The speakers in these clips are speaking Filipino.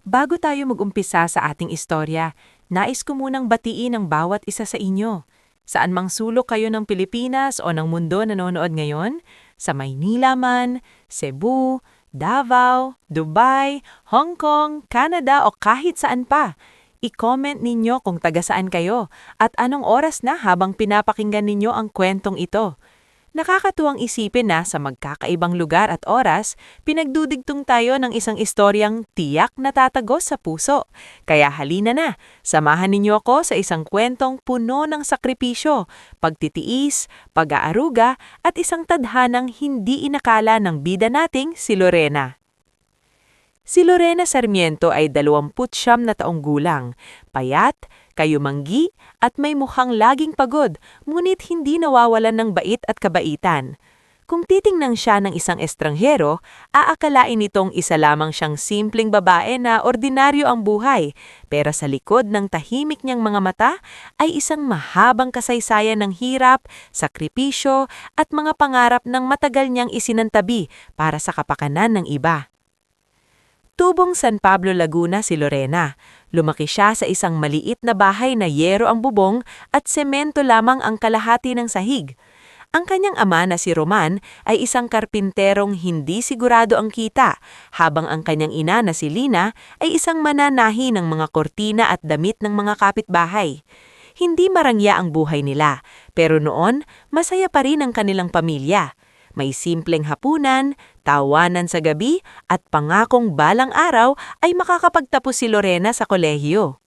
Bago tayo mag-umpisa sa ating istorya, nais ko munang batiin ang bawat isa sa inyo. Saan mang sulok kayo ng Pilipinas o ng mundo nanonood ngayon, sa Maynila man, Cebu, Davao, Dubai, Hong Kong, Canada o kahit saan pa, i-comment ninyo kung taga saan kayo at anong oras na habang pinapakinggan ninyo ang kwentong ito. Nakakatuwang isipin na sa magkakaibang lugar at oras, pinagdudigtong tayo ng isang istoryang tiyak na tatagos sa puso. Kaya halina na, samahan ninyo ako sa isang kwentong puno ng sakripisyo, pagtitiis, pag-aaruga at isang tadhanang hindi inakala ng bida nating si Lorena. Si Lorena Sarmiento ay 29 na taong gulang, payat, kayumanggi at may mukhang laging pagod, ngunit hindi nawawalan ng bait at kabaitan. Kung titingnan siya ng isang estranghero, aakalain itong isa lamang siyang simpleng babae na ordinaryo ang buhay, pero sa likod ng tahimik niyang mga mata ay isang mahabang kasaysayan ng hirap, sakripisyo at mga pangarap ng matagal niyang isinantabi para sa kapakanan ng iba. Tubong San Pablo, Laguna si Lorena. Lumaki siya sa isang maliit na bahay na yero ang bubong at semento lamang ang kalahati ng sahig. Ang kanyang ama na si Roman ay isang karpinterong hindi sigurado ang kita, habang ang kanyang ina na si Lina ay isang mananahi ng mga kortina at damit ng mga kapitbahay. Hindi marangya ang buhay nila, pero noon masaya pa rin ang kanilang pamilya. May simpleng hapunan, tawanan sa gabi at pangakong balang araw ay makakapagtapos si Lorena sa kolehiyo.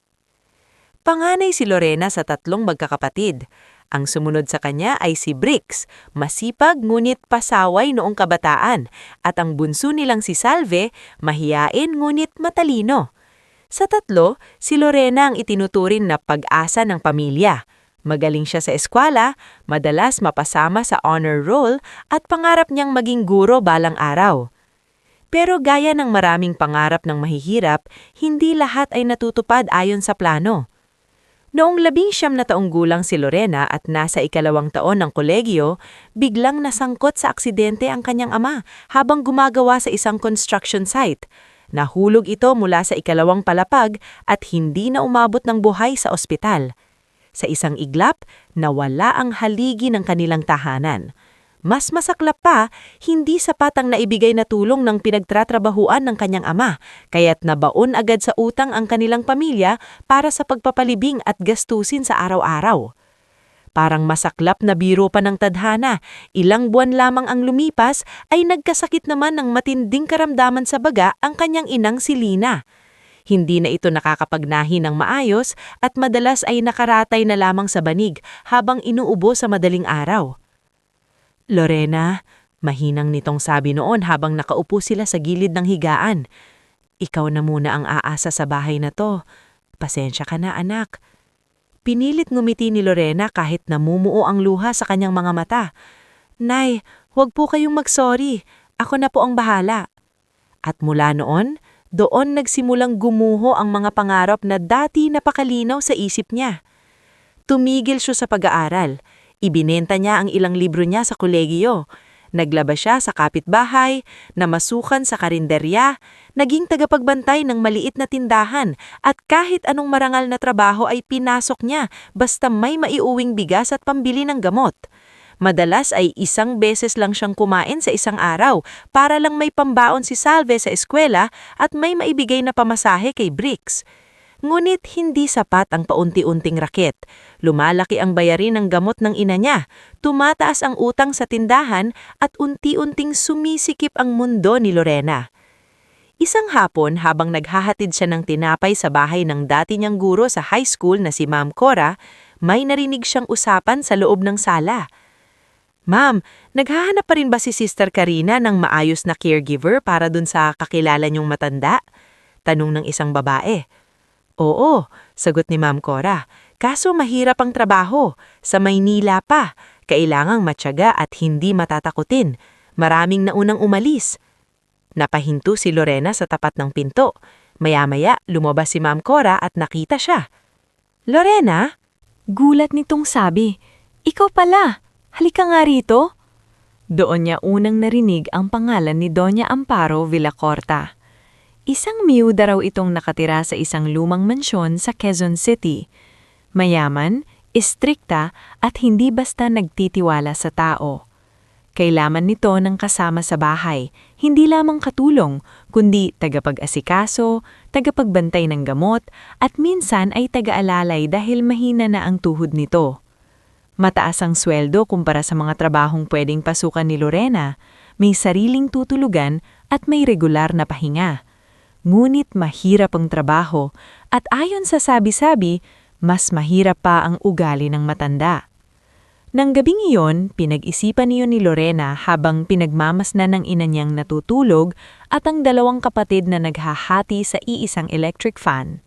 Panganay si Lorena sa 3 magkakapatid. Ang sumunod sa kanya ay si Brix, masipag ngunit pasaway noong kabataan, at ang bunso nilang si Salve, mahiyain ngunit matalino. Sa 3, si Lorena ang itinuturing na pag-asa ng pamilya. Magaling siya sa eskwela, madalas mapasama sa honor roll at pangarap niyang maging guro balang araw. Pero gaya ng maraming pangarap ng mahihirap, hindi lahat ay natutupad ayon sa plano. Noong 19 na taong gulang si Lorena at nasa 2 taon ng kolehiyo, biglang nasangkot sa aksidente ang kanyang ama habang gumagawa sa isang construction site. Nahulog ito mula sa 2 palapag at hindi na umabot ng buhay sa ospital. Sa isang iglap, nawala ang haligi ng kanilang tahanan. Mas masaklap pa, hindi sapat ang naibigay na tulong ng pinagtratrabahuan ng kanyang ama, kaya't nabaon agad sa utang ang kanilang pamilya para sa pagpapalibing at gastusin sa araw-araw. Parang masaklap na biro pa ng tadhana, ilang buwan lamang ang lumipas ay nagkasakit naman ng matinding karamdaman sa baga ang kanyang inang si Lina. Hindi na ito nakakapagnahi ng maayos at madalas ay nakaratay na lamang sa banig habang inuubo sa madaling araw. Lorena, mahinang nitong sabi noon habang nakaupo sila sa gilid ng higaan. Ikaw na muna ang aasa sa bahay na to. Pasensya ka na, anak. Pinilit ngumiti ni Lorena kahit namumuo ang luha sa kanyang mga mata. Nay, huwag po kayong mag-sorry. Ako na po ang bahala. At mula noon, doon nagsimulang gumuho ang mga pangarap na dati napakalinaw sa isip niya. Tumigil siya sa pag-aaral. Ibinenta niya ang ilang libro niya sa kolehiyo. Naglaba siya sa kapitbahay, namasukan sa karinderya, naging tagapagbantay ng maliit na tindahan at kahit anong marangal na trabaho ay pinasok niya basta may maiuwing bigas at pambili ng gamot. Madalas ay 1 beses lang siyang kumain sa isang araw para lang may pambaon si Salve sa eskwela at may maibigay na pamasahe kay Brix. Ngunit hindi sapat ang paunti-unting raket. Lumalaki ang bayarin ng gamot ng ina niya, tumataas ang utang sa tindahan at unti-unting sumisikip ang mundo ni Lorena. Isang hapon habang naghahatid siya ng tinapay sa bahay ng dati niyang guro sa high school na si Ma'am Cora, may narinig siyang usapan sa loob ng sala. Ma'am, naghahanap pa rin ba si Sister Karina ng maayos na caregiver para dun sa kakilala niyong matanda? Tanong ng isang babae. Oo, sagot ni Ma'am Cora. Kaso mahirap ang trabaho. Sa Maynila pa. Kailangang matyaga at hindi matatakutin. Maraming naunang umalis. Napahinto si Lorena sa tapat ng pinto. Maya-maya, lumabas si Ma'am Cora at nakita siya. Lorena? Gulat nitong sabi. Ikaw pala. Halika nga rito. Doon niya unang narinig ang pangalan ni Doña Amparo Villacorta. Isang miyuda raw itong nakatira sa isang lumang mansyon sa Quezon City. Mayaman, istrikta at hindi basta nagtitiwala sa tao. Kailangan nito ng kasama sa bahay, hindi lamang katulong, kundi tagapag-asikaso, tagapagbantay ng gamot, at minsan ay taga-alalay dahil mahina na ang tuhod nito. Mataas ang sweldo kumpara sa mga trabahong pwedeng pasukan ni Lorena, may sariling tutulugan at may regular na pahinga. Ngunit mahirap ang trabaho at ayon sa sabi-sabi, mas mahirap pa ang ugali ng matanda. Nang gabing iyon, pinag-isipan niyo ni Lorena habang pinagmamasdan ng ina niyang natutulog at ang dalawang kapatid na naghahati sa iisang electric fan.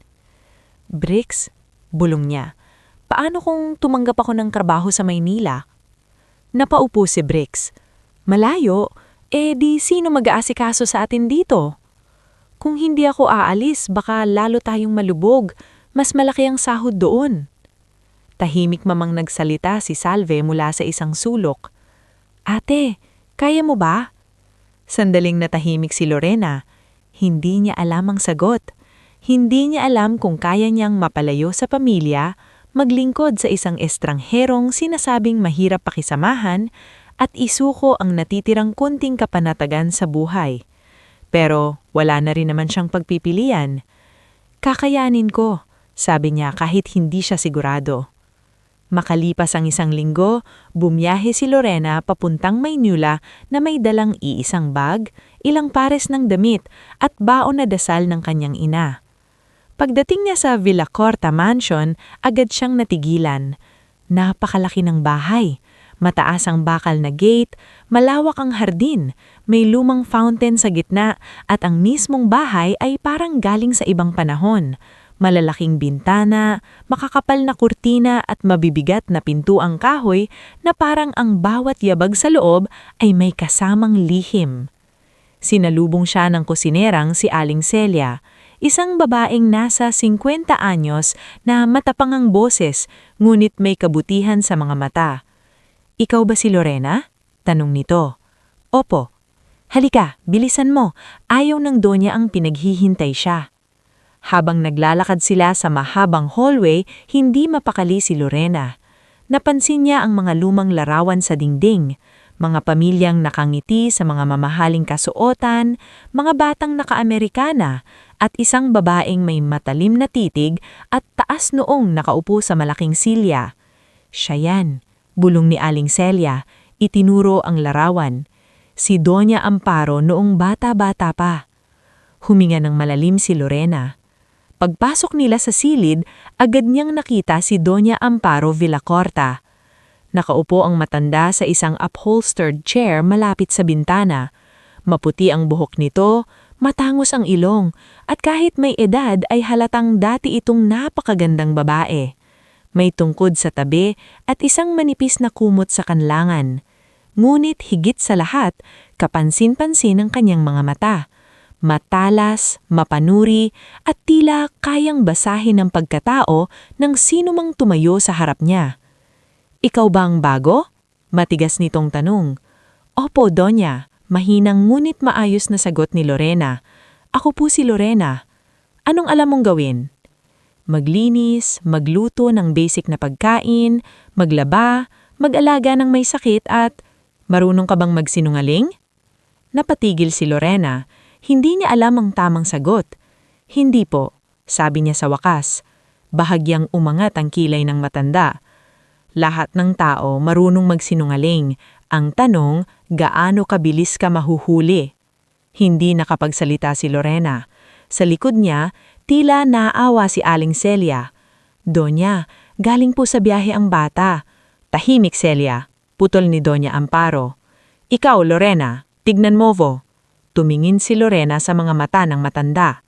Bricks, bulong niya, paano kung tumanggap ako ng trabaho sa Maynila? Napaupo si Bricks. Malayo, di sino mag-aasikaso sa atin dito? Kung hindi ako aalis, baka lalo tayong malubog, mas malaki ang sahod doon. Tahimik mamang nagsalita si Salve mula sa isang sulok. Ate, kaya mo ba? Sandaling natahimik si Lorena. Hindi niya alam ang sagot. Hindi niya alam kung kaya niyang mapalayo sa pamilya, maglingkod sa isang estrangherong sinasabing mahirap pakisamahan, at isuko ang natitirang kunting kapanatagan sa buhay. Pero wala na rin naman siyang pagpipilian. Kakayanin ko, sabi niya kahit hindi siya sigurado. Makalipas ang isang linggo, bumiyahe si Lorena papuntang Maynila na may dalang iisang bag, ilang pares ng damit at baon na dasal ng kanyang ina. Pagdating niya sa Villacorta Mansion, agad siyang natigilan. Napakalaki ng bahay. Mataas ang bakal na gate, malawak ang hardin, may lumang fountain sa gitna at ang mismong bahay ay parang galing sa ibang panahon. Malalaking bintana, makakapal na kurtina at mabibigat na pintuang kahoy na parang ang bawat yabag sa loob ay may kasamang lihim. Sinalubong siya ng kusinerang si Aling Celia, isang babaeng nasa 50 anyos na matapang ang boses ngunit may kabutihan sa mga mata. Ikaw ba si Lorena? Tanong nito. Opo. Halika, bilisan mo. Ayaw ng donya ang pinaghihintay siya. Habang naglalakad sila sa mahabang hallway, hindi mapakali si Lorena. Napansin niya ang mga lumang larawan sa dingding, mga pamilyang nakangiti sa mga mamahaling kasuotan, mga batang naka-Amerikana, at isang babaeng may matalim na titig at taas noong nakaupo sa malaking silya. Siya yan, bulong ni Aling Celia, itinuro ang larawan. Si Doña Amparo noong bata-bata pa. Huminga ng malalim si Lorena. Pagpasok nila sa silid, agad niyang nakita si Doña Amparo Villacorta. Nakaupo ang matanda sa isang upholstered chair malapit sa bintana. Maputi ang buhok nito, matangos ang ilong, at kahit may edad ay halatang dati itong napakagandang babae. May tungkod sa tabi at isang manipis na kumot sa kanlangan. Ngunit higit sa lahat, kapansin-pansin ang kanyang mga mata. Matalas, mapanuri, at tila kayang basahin ang pagkatao ng sinumang tumayo sa harap niya. Ikaw ba ang bago? Matigas nitong tanong. Opo, Donya. Mahinang ngunit maayos na sagot ni Lorena. Ako po si Lorena. Anong alam mong gawin? Maglinis, magluto ng basic na pagkain, maglaba, mag-alaga ng may sakit at marunong ka bang magsinungaling? Napatigil si Lorena. Hindi niya alam ang tamang sagot. Hindi po, sabi niya sa wakas. Bahagyang umangat ang kilay ng matanda. Lahat ng tao marunong magsinungaling. Ang tanong, gaano kabilis ka mahuhuli? Hindi nakapagsalita si Lorena. Sa likod niya, tila naawa si Aling Celia. Donya, galing po sa biyahe ang bata. Tahimik, Celia, putol ni Doña Amparo. Ikaw, Lorena, tignan mo vo. Tumingin si Lorena sa mga mata ng matanda.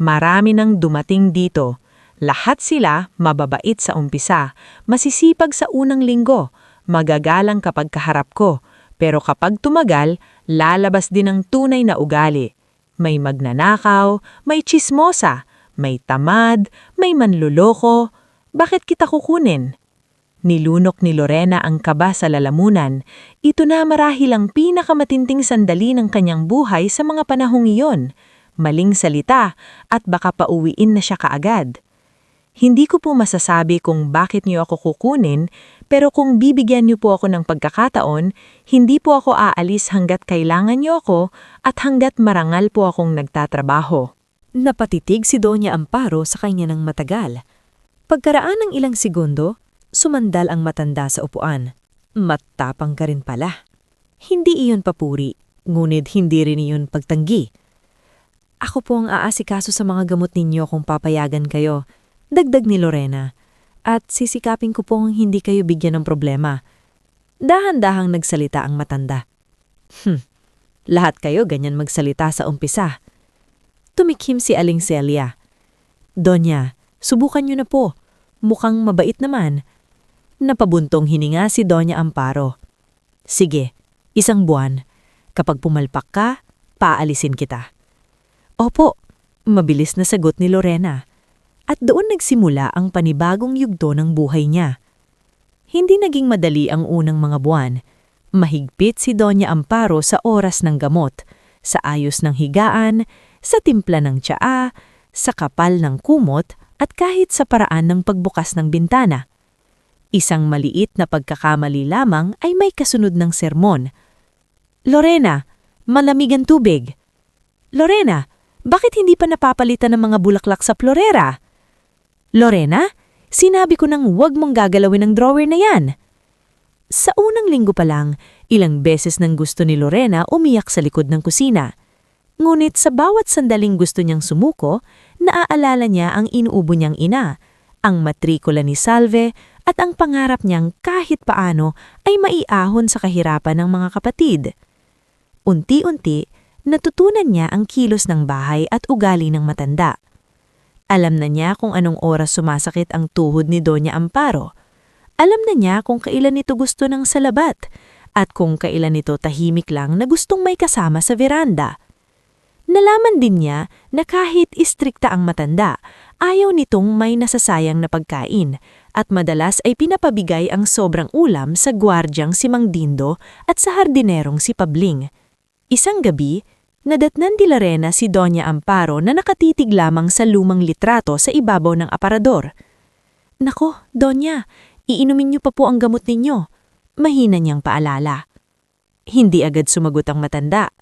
Marami nang dumating dito. Lahat sila mababait sa umpisa, masisipag sa unang linggo, magagalang kapag kaharap ko, pero kapag tumagal, lalabas din ang tunay na ugali. May magnanakaw, may tsismosa, may tamad, may manluloko. Bakit kita kukunin? Nilunok ni Lorena ang kaba sa lalamunan. Ito na marahil ang pinakamatinding sandali ng kanyang buhay sa mga panahong iyon. maling salita, at baka pauwiin na siya kaagad. Hindi ko po masasabi kung bakit niyo ako kukunin, pero kung bibigyan niyo po ako ng pagkakataon, hindi po ako aalis hanggat kailangan niyo ako at hanggat marangal po akong nagtatrabaho. Napatitig si Doña Amparo sa kanya ng matagal. Pagkaraan ng ilang segundo, sumandal ang matanda sa upuan. Matapang ka rin pala. Hindi iyon papuri, ngunit hindi rin iyon pagtanggi. Ako po ang aasikaso sa mga gamot ninyo kung papayagan kayo, dagdag ni Lorena, at sisikapin ko pong hindi kayo bigyan ng problema. Dahan-dahang nagsalita ang matanda. Lahat kayo ganyan magsalita sa umpisa. Tumikhim si Aling Celia. Donya, subukan niyo na po. Mukhang mabait naman. Napabuntong hininga si Doña Amparo. Sige, 1 buwan. Kapag pumalpak ka, paalisin kita. Opo, mabilis na sagot ni Lorena. At doon nagsimula ang panibagong yugto ng buhay niya. Hindi naging madali ang unang mga buwan. Mahigpit si Doña Amparo sa oras ng gamot, sa ayos ng higaan, sa timpla ng tsaa, sa kapal ng kumot at kahit sa paraan ng pagbukas ng bintana. Isang maliit na pagkakamali lamang ay may kasunod ng sermon. Lorena, malamig ang tubig. Lorena, bakit hindi pa napapalitan ng mga bulaklak sa florera? Lorena, sinabi ko nang huwag mong gagalawin ang drawer na yan. Sa unang linggo pa lang, ilang beses nang gusto ni Lorena umiyak sa likod ng kusina. Ngunit sa bawat sandaling gusto niyang sumuko, naaalala niya ang inuubo niyang ina, ang matrikula ni Salve at ang pangarap niyang kahit paano ay maiahon sa kahirapan ng mga kapatid. Unti-unti, natutunan niya ang kilos ng bahay at ugali ng matanda. Alam na niya kung anong oras sumasakit ang tuhod ni Doña Amparo. Alam na niya kung kailan ito gusto ng salabat at kung kailan ito tahimik lang na gustong may kasama sa veranda. Nalaman din niya na kahit istrikta ang matanda, ayaw nitong may nasasayang na pagkain at madalas ay pinapabigay ang sobrang ulam sa gwardyang si Mang Dindo at sa hardinerong si Pabling. Isang gabi, nadatnan ni Lorena si Doña Amparo na nakatitig lamang sa lumang litrato sa ibabaw ng aparador. Nako, Doña, iinumin niyo pa po ang gamot ninyo. Mahina niyang paalala. Hindi agad sumagot ang matanda.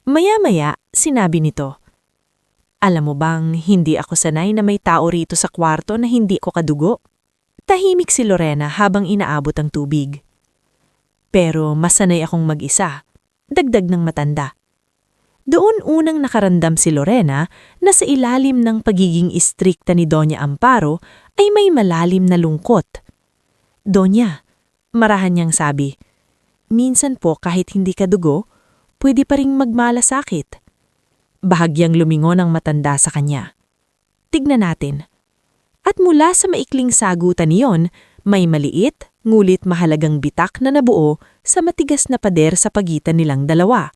Maya-maya, sinabi nito, Alam mo bang hindi ako sanay na may tao rito sa kwarto na hindi ko kadugo? Tahimik si Lorena habang inaabot ang tubig. Pero masanay akong mag-isa, dagdag ng matanda. Doon unang nakarandam si Lorena na sa ilalim ng pagiging istrikta ni Doña Amparo ay may malalim na lungkot. Doña, marahan niyang sabi, minsan po kahit hindi ka dugo, pwede pa ring magmalasakit. Bahagyang lumingon ang matanda sa kanya. Tignan natin. At mula sa maikling sagutan niyon, may maliit, ngulit mahalagang bitak na nabuo sa matigas na pader sa pagitan nilang dalawa.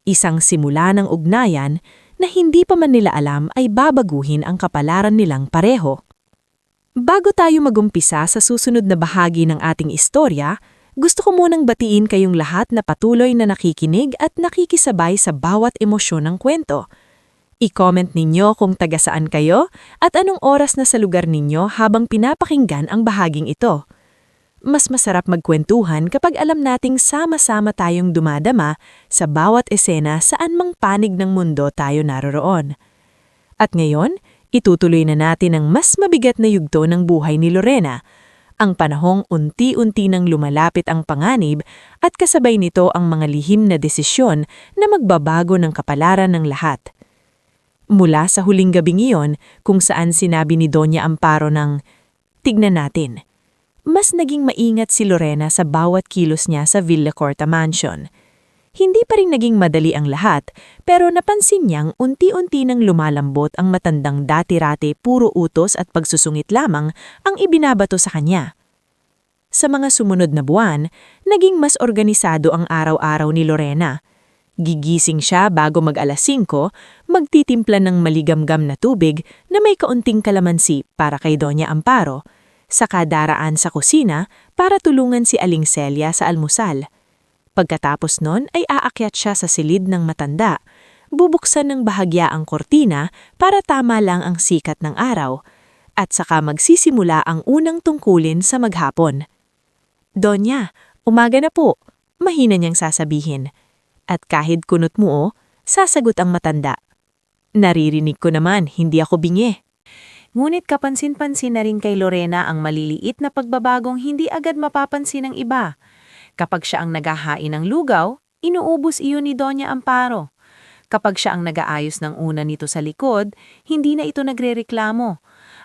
Isang simula ng ugnayan na hindi pa man nila alam ay babaguhin ang kapalaran nilang pareho. Bago tayo magumpisa sa susunod na bahagi ng ating istorya, gusto ko munang batiin kayong lahat na patuloy na nakikinig at nakikisabay sa bawat emosyon ng kwento. I-comment ninyo kung taga saan kayo at anong oras na sa lugar ninyo habang pinapakinggan ang bahaging ito. Mas masarap magkwentuhan kapag alam nating sama-sama tayong dumadama sa bawat esena saan mang panig ng mundo tayo naroroon. At ngayon, itutuloy na natin ang mas mabigat na yugto ng buhay ni Lorena, ang panahong unti-unti nang lumalapit ang panganib at kasabay nito ang mga lihim na desisyon na magbabago ng kapalaran ng lahat. Mula sa huling gabing iyon kung saan sinabi ni Doña Amparo ng, "Tignan natin." Mas naging maingat si Lorena sa bawat kilos niya sa Villacorta Mansion. Hindi pa rin naging madali ang lahat, pero napansin niyang unti-unti nang lumalambot ang matandang dati-rati puro utos at pagsusungit lamang ang ibinabato sa kanya. Sa mga sumunod na buwan, naging mas organisado ang araw-araw ni Lorena. Gigising siya bago mag-alas 5, magtitimpla ng maligamgam na tubig na may kaunting kalamansi para kay Doña Amparo, saka daraan sa kusina para tulungan si Aling Celia sa almusal. Pagkatapos nun ay aakyat siya sa silid ng matanda, Bubuksan ng bahagya ang kortina para tama lang ang sikat ng araw, at saka magsisimula ang unang tungkulin sa maghapon. "Donya, umaga na po," mahina niyang sasabihin. At kahit kunot mo, sasagot ang matanda. "Naririnig ko naman, hindi ako bingi." Ngunit kapansin-pansin na rin kay Lorena ang maliliit na pagbabagong hindi agad mapapansin ng iba. Kapag siya ang naghahain ng lugaw, inuubos iyon ni Doña Amparo. Kapag siya ang nag-aayos ng una nito sa likod, hindi na ito nagrereklamo.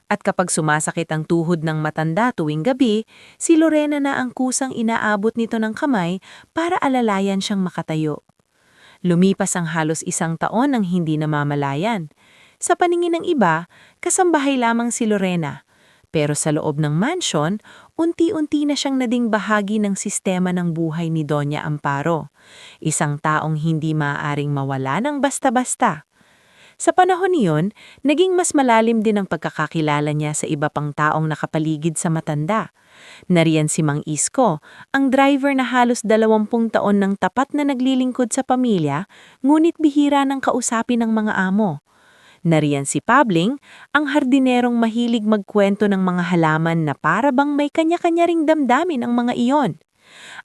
At kapag sumasakit ang tuhod ng matanda tuwing gabi, si Lorena na ang kusang inaabot nito ng kamay para alalayan siyang makatayo. Lumipas ang halos 1 taon nang hindi namamalayan. Sa paningin ng iba, kasambahay lamang si Lorena. Pero sa loob ng mansion, unti-unti na siyang naging bahagi ng sistema ng buhay ni Doña Amparo. Isang taong hindi maaaring mawala ng basta-basta. Sa panahon niyon, naging mas malalim din ang pagkakakilala niya sa iba pang taong nakapaligid sa matanda. Nariyan si Mang Isko, ang driver na halos 20 taon ng tapat na naglilingkod sa pamilya, ngunit bihira ng kausapin ng mga amo. Nariyan si Pabling, ang hardinerong mahilig magkwento ng mga halaman na para bang may kanya-kanya ring damdamin ang mga iyon.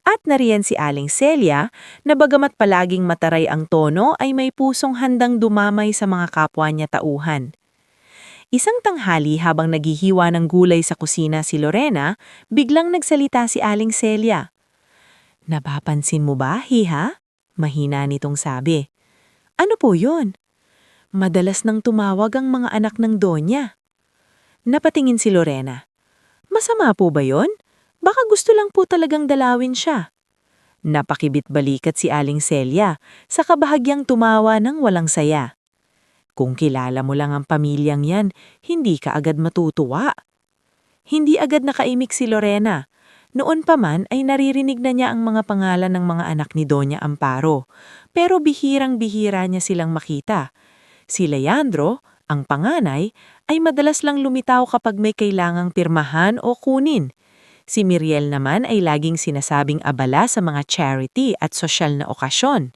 At nariyan si Aling Celia, na bagamat palaging mataray ang tono ay may pusong handang dumamay sa mga kapwa niya tauhan. Isang tanghali habang naghihiwa ng gulay sa kusina si Lorena, biglang nagsalita si Aling Celia. "Napapansin mo ba, Hiha?" Mahina nitong sabi. "Ano po yun?" "Madalas nang tumawag ang mga anak ng Donya." Napatingin si Lorena. "Masama po ba yon? Baka gusto lang po talagang dalawin siya." Napakibit-balikat si Aling Celia, sa kabahagyang tumawa ng walang saya. "Kung kilala mo lang ang pamilyang yan, hindi ka agad matutuwa." Hindi agad nakaimik si Lorena. Noon pa man ay naririnig na niya ang mga pangalan ng mga anak ni Doña Amparo, pero bihirang-bihira niya silang makita. Si Leandro, ang panganay, ay madalas lang lumitaw kapag may kailangang pirmahan o kunin. Si Miriel naman ay laging sinasabing abala sa mga charity at sosyal na okasyon.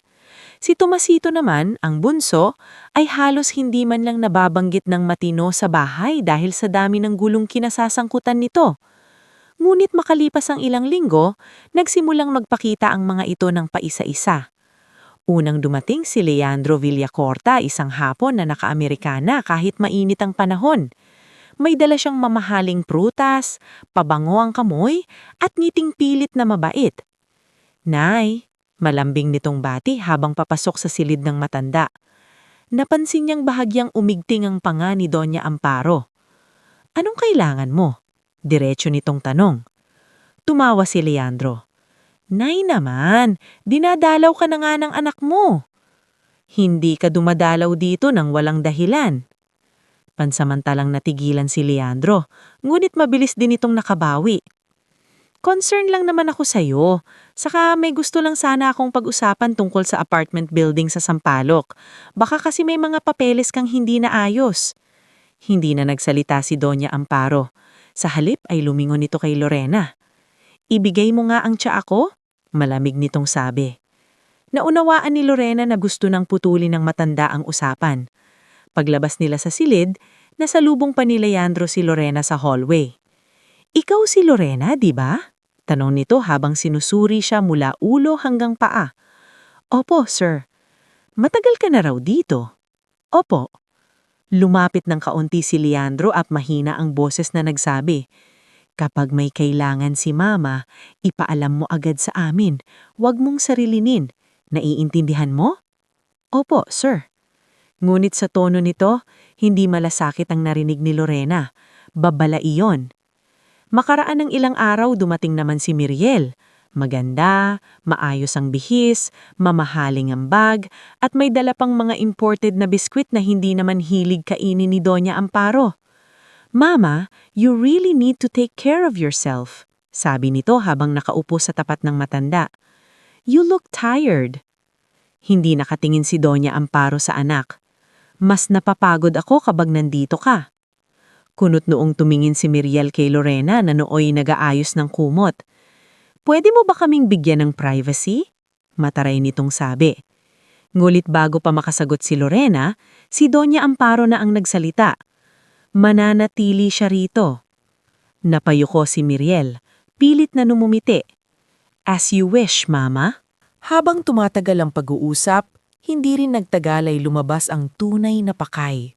Si Tomasito naman, ang bunso, ay halos hindi man lang nababanggit ng matino sa bahay dahil sa dami ng gulong kinasasangkutan nito. Ngunit makalipas ang ilang linggo, nagsimulang magpakita ang mga ito ng paisa-isa. Unang dumating si Leandro Villacorta isang hapon na naka-Amerikana kahit mainit ang panahon. May dala siyang mamahaling prutas, pabango ang kamoy, at ngiting pilit na mabait. "Nay," malambing nitong bati habang papasok sa silid ng matanda. Napansin niyang bahagyang umigting ang panga ni Doña Amparo. "Anong kailangan mo?" Diretso nitong tanong. Tumawa si Leandro. "Nay naman, dinadalaw ka na nga ng anak mo." "Hindi ka dumadalaw dito nang walang dahilan." Pansamantalang natigilan si Leandro, ngunit mabilis din itong nakabawi. "Concern lang naman ako sa'yo. Saka may gusto lang sana akong pag-usapan tungkol sa apartment building sa Sampaloc. Baka kasi may mga papeles kang hindi naayos." Hindi na nagsalita si Doña Amparo. Sa halip ay lumingon ito kay Lorena. "Ibigay mo nga ang tsaa ko?" Malamig nitong sabi. Naunawaan ni Lorena na gusto nang putulin ng matanda ang usapan. Paglabas nila sa silid, nasalubong pa ni Leandro si Lorena sa hallway. "Ikaw si Lorena, di ba?" Tanong nito habang sinusuri siya mula ulo hanggang paa. "Opo, sir." "Matagal ka na raw dito?" "Opo." Lumapit ng kaunti si Leandro at mahina ang boses na nagsabi, "Kapag may kailangan si Mama, ipaalam mo agad sa amin. Huwag mong sarilinin. Naiintindihan mo?" "Opo, sir." Ngunit sa tono nito, hindi malasakit ang narinig ni Lorena. Babala iyon. Makaraan ng ilang araw dumating naman si Miriel. Maganda, maayos ang bihis, mamahaling ang bag, at may dala pang mga imported na biskwit na hindi naman hilig kainin ni Doña Amparo. "Mama, you really need to take care of yourself," sabi nito habang nakaupo sa tapat ng matanda. "You look tired." Hindi nakatingin si Doña Amparo sa anak. "Mas napapagod ako kapag nandito ka." Kunot noong tumingin si Miriel kay Lorena na nooy nag-aayos ng kumot. "Pwede mo ba kaming bigyan ng privacy?" Mataray nitong sabi. Ngulit bago pa makasagot si Lorena, si Doña Amparo na ang nagsalita. Mananatili siya rito. Napayuko si Miriel, pilit na numumiti. As you wish, Mama. Habang tumatagal ang pag-uusap, hindi rin nagtagal ay lumabas ang tunay na pakay.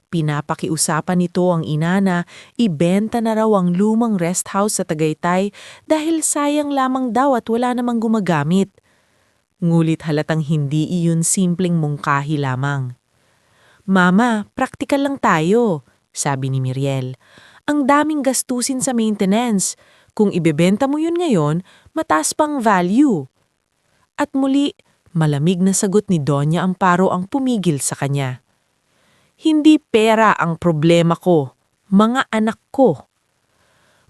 Pinapakiusapan nito ang ina na ibenta na raw ang lumang rest house sa Tagaytay dahil sayang lamang daw at wala namang gumagamit. Ngulit halatang hindi iyon simpleng mungkahi lamang. Mama, praktikal lang tayo, sabi ni Miriel. Ang daming gastusin sa maintenance. Kung ibebenta mo yun ngayon, mataas pang value. At muli, malamig na sagot ni Doña Amparo ang pumigil sa kanya. Hindi pera ang problema ko, mga anak ko.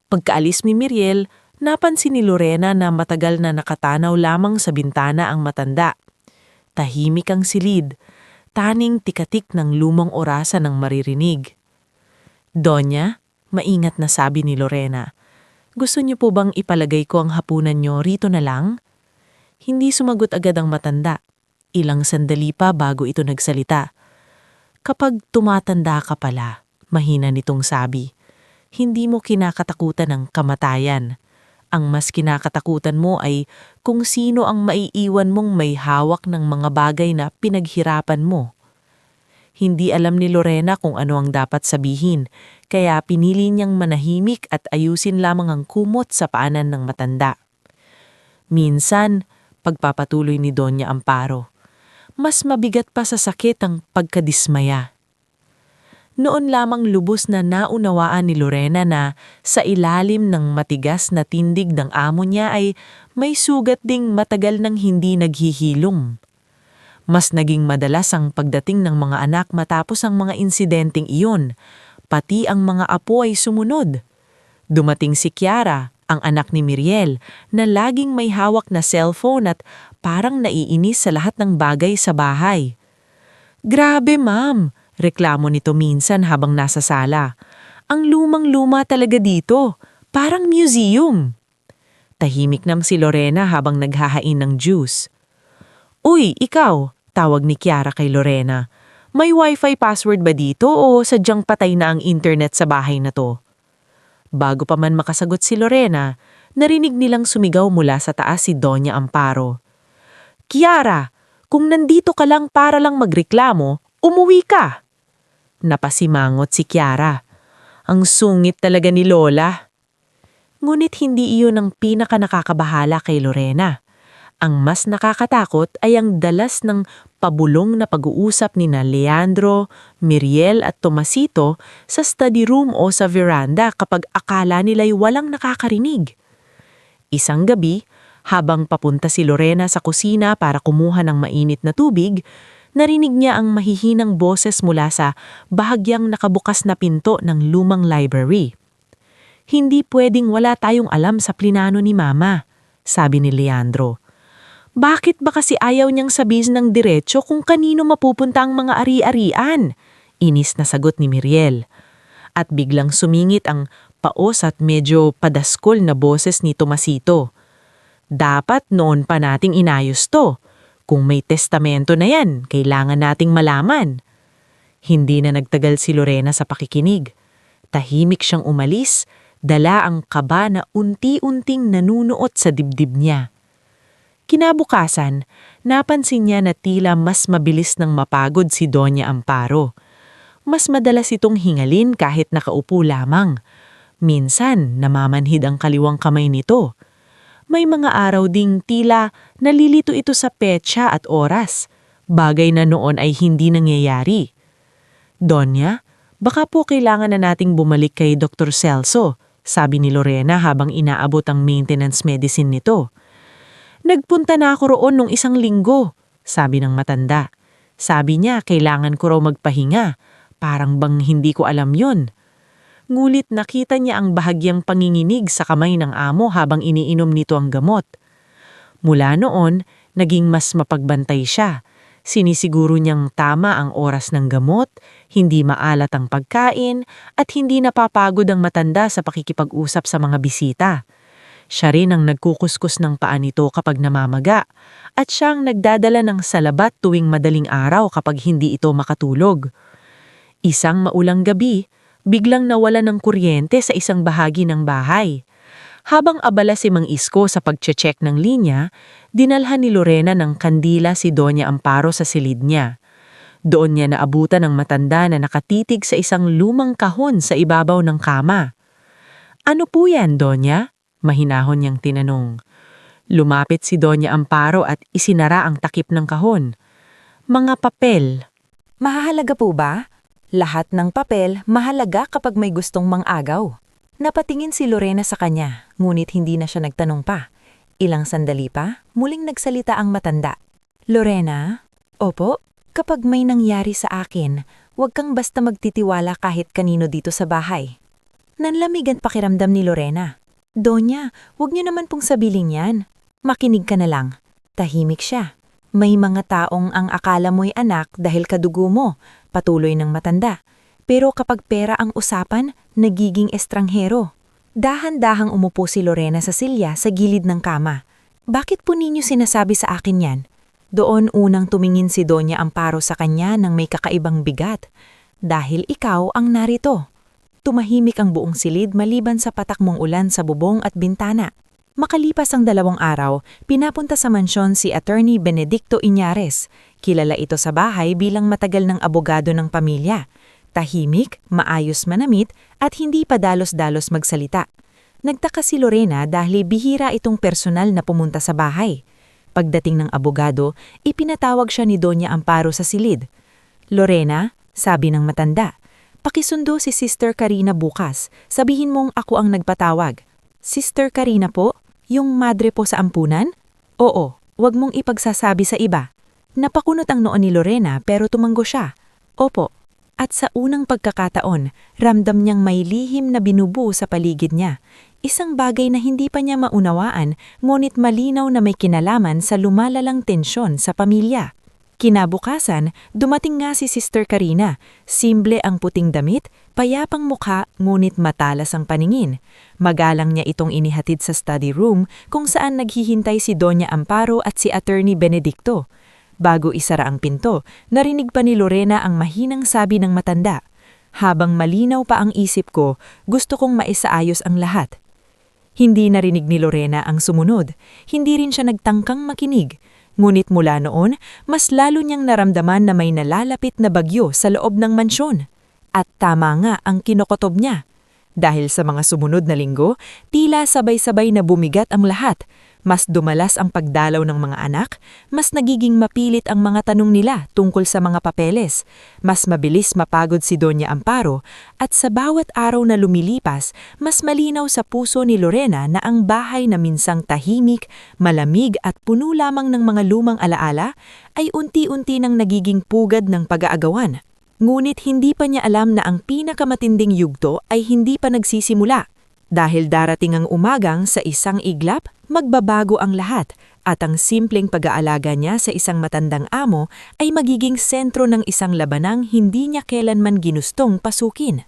Pagkaalis ni Miriel, napansin ni Lorena na matagal na nakatanaw lamang sa bintana ang matanda. Tahimik ang silid, taning tikatik ng lumang orasan ng maririnig. Donya, maingat na sabi ni Lorena, gusto niyo po bang ipalagay ko ang hapunan niyo rito na lang? Hindi sumagot agad ang matanda. Ilang sandali pa bago ito nagsalita. Kapag tumatanda ka pala, mahina nitong sabi, hindi mo kinakatakutan ng kamatayan. Ang mas kinakatakutan mo ay kung sino ang maiiwan mong may hawak ng mga bagay na pinaghirapan mo. Hindi alam ni Lorena kung ano ang dapat sabihin, kaya pinili niyang manahimik at ayusin lamang ang kumot sa paanan ng matanda. Minsan, pagpapatuloy ni Doña Amparo, mas mabigat pa sa sakit ang pagkadismaya. Noon lamang lubos na naunawaan ni Lorena na sa ilalim ng matigas na tindig ng amo niya ay may sugat ding matagal nang hindi naghihilom. Mas naging madalas ang pagdating ng mga anak matapos ang mga insidenteng iyon, pati ang mga apo ay sumunod. Dumating si Kiara, ang anak ni Miriel, na laging may hawak na cellphone at parang naiinis sa lahat ng bagay sa bahay. Grabe, ma'am, reklamo nito minsan habang nasa sala. Ang lumang-luma talaga dito, parang museum. Tahimik nam si Lorena habang naghahain ng juice. Uy, ikaw, tawag ni Kiara kay Lorena. May wifi password ba dito o sadyang patay na ang internet sa bahay na to? Bago pa man makasagot si Lorena, narinig nilang sumigaw mula sa taas si Doña Amparo. Kiara, kung nandito ka lang para lang magreklamo, umuwi ka! Napasimangot si Kiara. Ang sungit talaga ni Lola. Ngunit hindi iyon ang pinaka nakakabahala kay Lorena. Ang mas nakakatakot ay ang dalas ng pabulong na pag-uusap ni Leandro, Miriel at Tomasito sa study room o sa veranda kapag akala nila'y walang nakakarinig. Isang gabi, habang papunta si Lorena sa kusina para kumuha ng mainit na tubig, narinig niya ang mahihinang boses mula sa bahagyang nakabukas na pinto ng lumang library. Hindi pwedeng wala tayong alam sa plinano ni Mama, sabi ni Leandro. Bakit ba kasi ayaw niyang sabihin ng diretso kung kanino mapupunta ang mga ari-arian? Inis na sagot ni Miriel. At biglang sumingit ang paos at medyo padaskol na boses ni Tomasito. Dapat noon pa nating inayos to. Kung may testamento na yan, kailangan nating malaman. Hindi na nagtagal si Lorena sa pakikinig. Tahimik siyang umalis, dala ang kaba na unti-unting nanunuot sa dibdib niya. Kinabukasan, napansin niya na tila mas mabilis nang mapagod si Doña Amparo. Mas madalas itong hingalin kahit nakaupo lamang. Minsan, namamanhid ang kaliwang kamay nito. May mga araw ding tila nalilito ito sa petsa at oras, bagay na noon ay hindi nangyayari. Donya, baka po kailangan na nating bumalik kay Dr. Celso, sabi ni Lorena habang inaabot ang maintenance medicine nito. Nagpunta na ako roon nung 1 linggo, sabi ng matanda. Sabi niya kailangan ko raw magpahinga, parang bang hindi ko alam yun. Ngulit nakita niya ang bahagyang panginginig sa kamay ng amo habang iniinom nito ang gamot. Mula noon, naging mas mapagbantay siya. Sinisiguro niyang tama ang oras ng gamot, hindi maalat ang pagkain, at hindi napapagod ang matanda sa pakikipag-usap sa mga bisita. Siya rin ang nagkukuskus ng paa nito kapag namamaga, at siya ang nagdadala ng salabat tuwing madaling araw kapag hindi ito makatulog. Isang maulang gabi, biglang nawala ng kuryente sa isang bahagi ng bahay. Habang abala si Mang Isko sa pagche-check ng linya, dinalhan ni Lorena ng kandila si Doña Amparo sa silid niya. Doon niya naabutan ng matanda na nakatitig sa isang lumang kahon sa ibabaw ng kama. "Ano po yan, Doña?" Mahinahon niyang tinanong. Lumapit si Doña Amparo at isinara ang takip ng kahon. "Mga papel." Mahalaga po ba? Lahat ng papel mahalaga kapag may gustong mang-agaw. Napatingin si Lorena sa kanya, ngunit hindi na siya nagtanong pa. Ilang sandali pa, muling nagsalita ang matanda. "Lorena, opo, kapag may nangyari sa akin, huwag kang basta magtitiwala kahit kanino dito sa bahay." Nanlamig ang pakiramdam ni Lorena. "Donya, huwag niyo naman pong sabiling yan. Makinig ka na lang." Tahimik siya. "May mga taong ang akala mo'y anak dahil kadugo mo," patuloy ng matanda. "Pero kapag pera ang usapan, nagiging estranghero." Dahan-dahang umupo si Lorena sa silya sa gilid ng kama. "Bakit po ninyo sinasabi sa akin yan?" Doon unang tumingin si Doña Amparo sa kanya ng may kakaibang bigat. "Dahil ikaw ang narito." Tumahimik ang buong silid maliban sa patak mong ulan sa bubong at bintana. Makalipas ang 2 araw, pinapunta sa mansyon si Attorney Benedicto Iñares. Kilala ito sa bahay bilang matagal ng abogado ng pamilya. Tahimik, maayos manamit, at hindi pa dalos-dalos magsalita. Nagtaka si Lorena dahil bihira itong personal na pumunta sa bahay. Pagdating ng abogado, ipinatawag siya ni Doña Amparo sa silid. "Lorena," sabi ng matanda, "pakisundo si Sister Karina bukas. Sabihin mong ako ang nagpatawag." "Sister Karina po? Yung madre po sa ampunan?" "Oo, wag mong ipagsasabi sa iba." Napakunot ang noon ni Lorena pero tumanggo siya. "Opo." At sa unang pagkakataon, ramdam niyang may lihim na binubuo sa paligid niya. Isang bagay na hindi pa niya maunawaan, ngunit malinaw na may kinalaman sa lumalalang tensyon sa pamilya. Kinabukasan, dumating nga si Sister Karina. Simple ang puting damit, payapang mukha, ngunit matalas ang paningin. Magalang niya itong inihatid sa study room kung saan naghihintay si Doña Amparo at si Attorney Benedicto. Bago isara ang pinto, narinig pa ni Lorena ang mahinang sabi ng matanda. "Habang malinaw pa ang isip ko, gusto kong maisaayos ang lahat." Hindi narinig ni Lorena ang sumunod. Hindi rin siya nagtangkang makinig. Ngunit mula noon, mas lalo niyang naramdaman na may nalalapit na bagyo sa loob ng mansyon. At tama nga ang kinokotob niya. Dahil sa mga sumunod na linggo, tila sabay-sabay na bumigat ang lahat. Mas dumalas ang pagdalaw ng mga anak, mas nagiging mapilit ang mga tanong nila tungkol sa mga papeles, mas mabilis mapagod si Doña Amparo, at sa bawat araw na lumilipas, mas malinaw sa puso ni Lorena na ang bahay na minsang tahimik, malamig at puno lamang ng mga lumang alaala ay unti-unti nang nagiging pugad ng pag-aagawan. Ngunit hindi pa niya alam na ang pinakamatinding yugto ay hindi pa nagsisimula. Dahil darating ang umagang sa isang iglap, magbabago ang lahat at ang simpleng pag-aalaga niya sa isang matandang amo ay magiging sentro ng isang labanang hindi niya kailanman ginustong pasukin.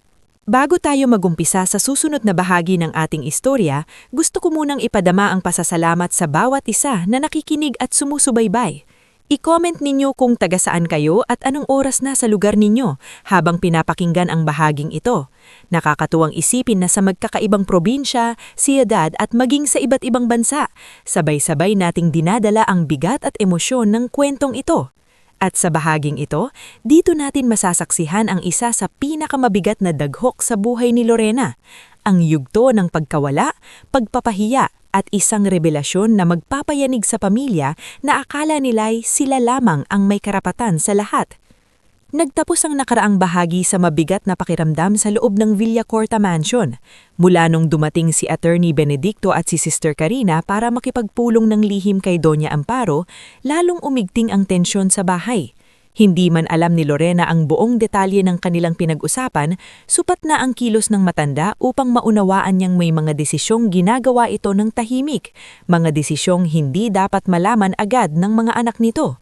Bago tayo magumpisa sa susunod na bahagi ng ating istorya, gusto ko munang ipadama ang pasasalamat sa bawat isa na nakikinig at sumusubaybay. I-comment ninyo kung taga saan kayo at anong oras na sa lugar ninyo habang pinapakinggan ang bahaging ito. Nakakatuwang isipin na sa magkakaibang probinsya, siyudad at maging sa iba't ibang bansa, sabay-sabay nating dinadala ang bigat at emosyon ng kwentong ito. At sa bahaging ito, dito natin masasaksihan ang isa sa pinakamabigat na daghok sa buhay ni Lorena, ang yugto ng pagkawala, pagpapahiya, at isang revelasyon na magpapayanig sa pamilya na akala nila'y sila lamang ang may karapatan sa lahat. Nagtapos ang nakaraang bahagi sa mabigat na pakiramdam sa loob ng Villacorta Mansion. Mula nung dumating si Attorney Benedicto at si Sister Karina para makipagpulong ng lihim kay Doña Amparo, lalong umigting ang tensyon sa bahay. Hindi man alam ni Lorena ang buong detalye ng kanilang pinag-usapan, supat na ang kilos ng matanda upang maunawaan niyang may mga desisyong ginagawa ito ng tahimik, mga desisyong hindi dapat malaman agad ng mga anak nito.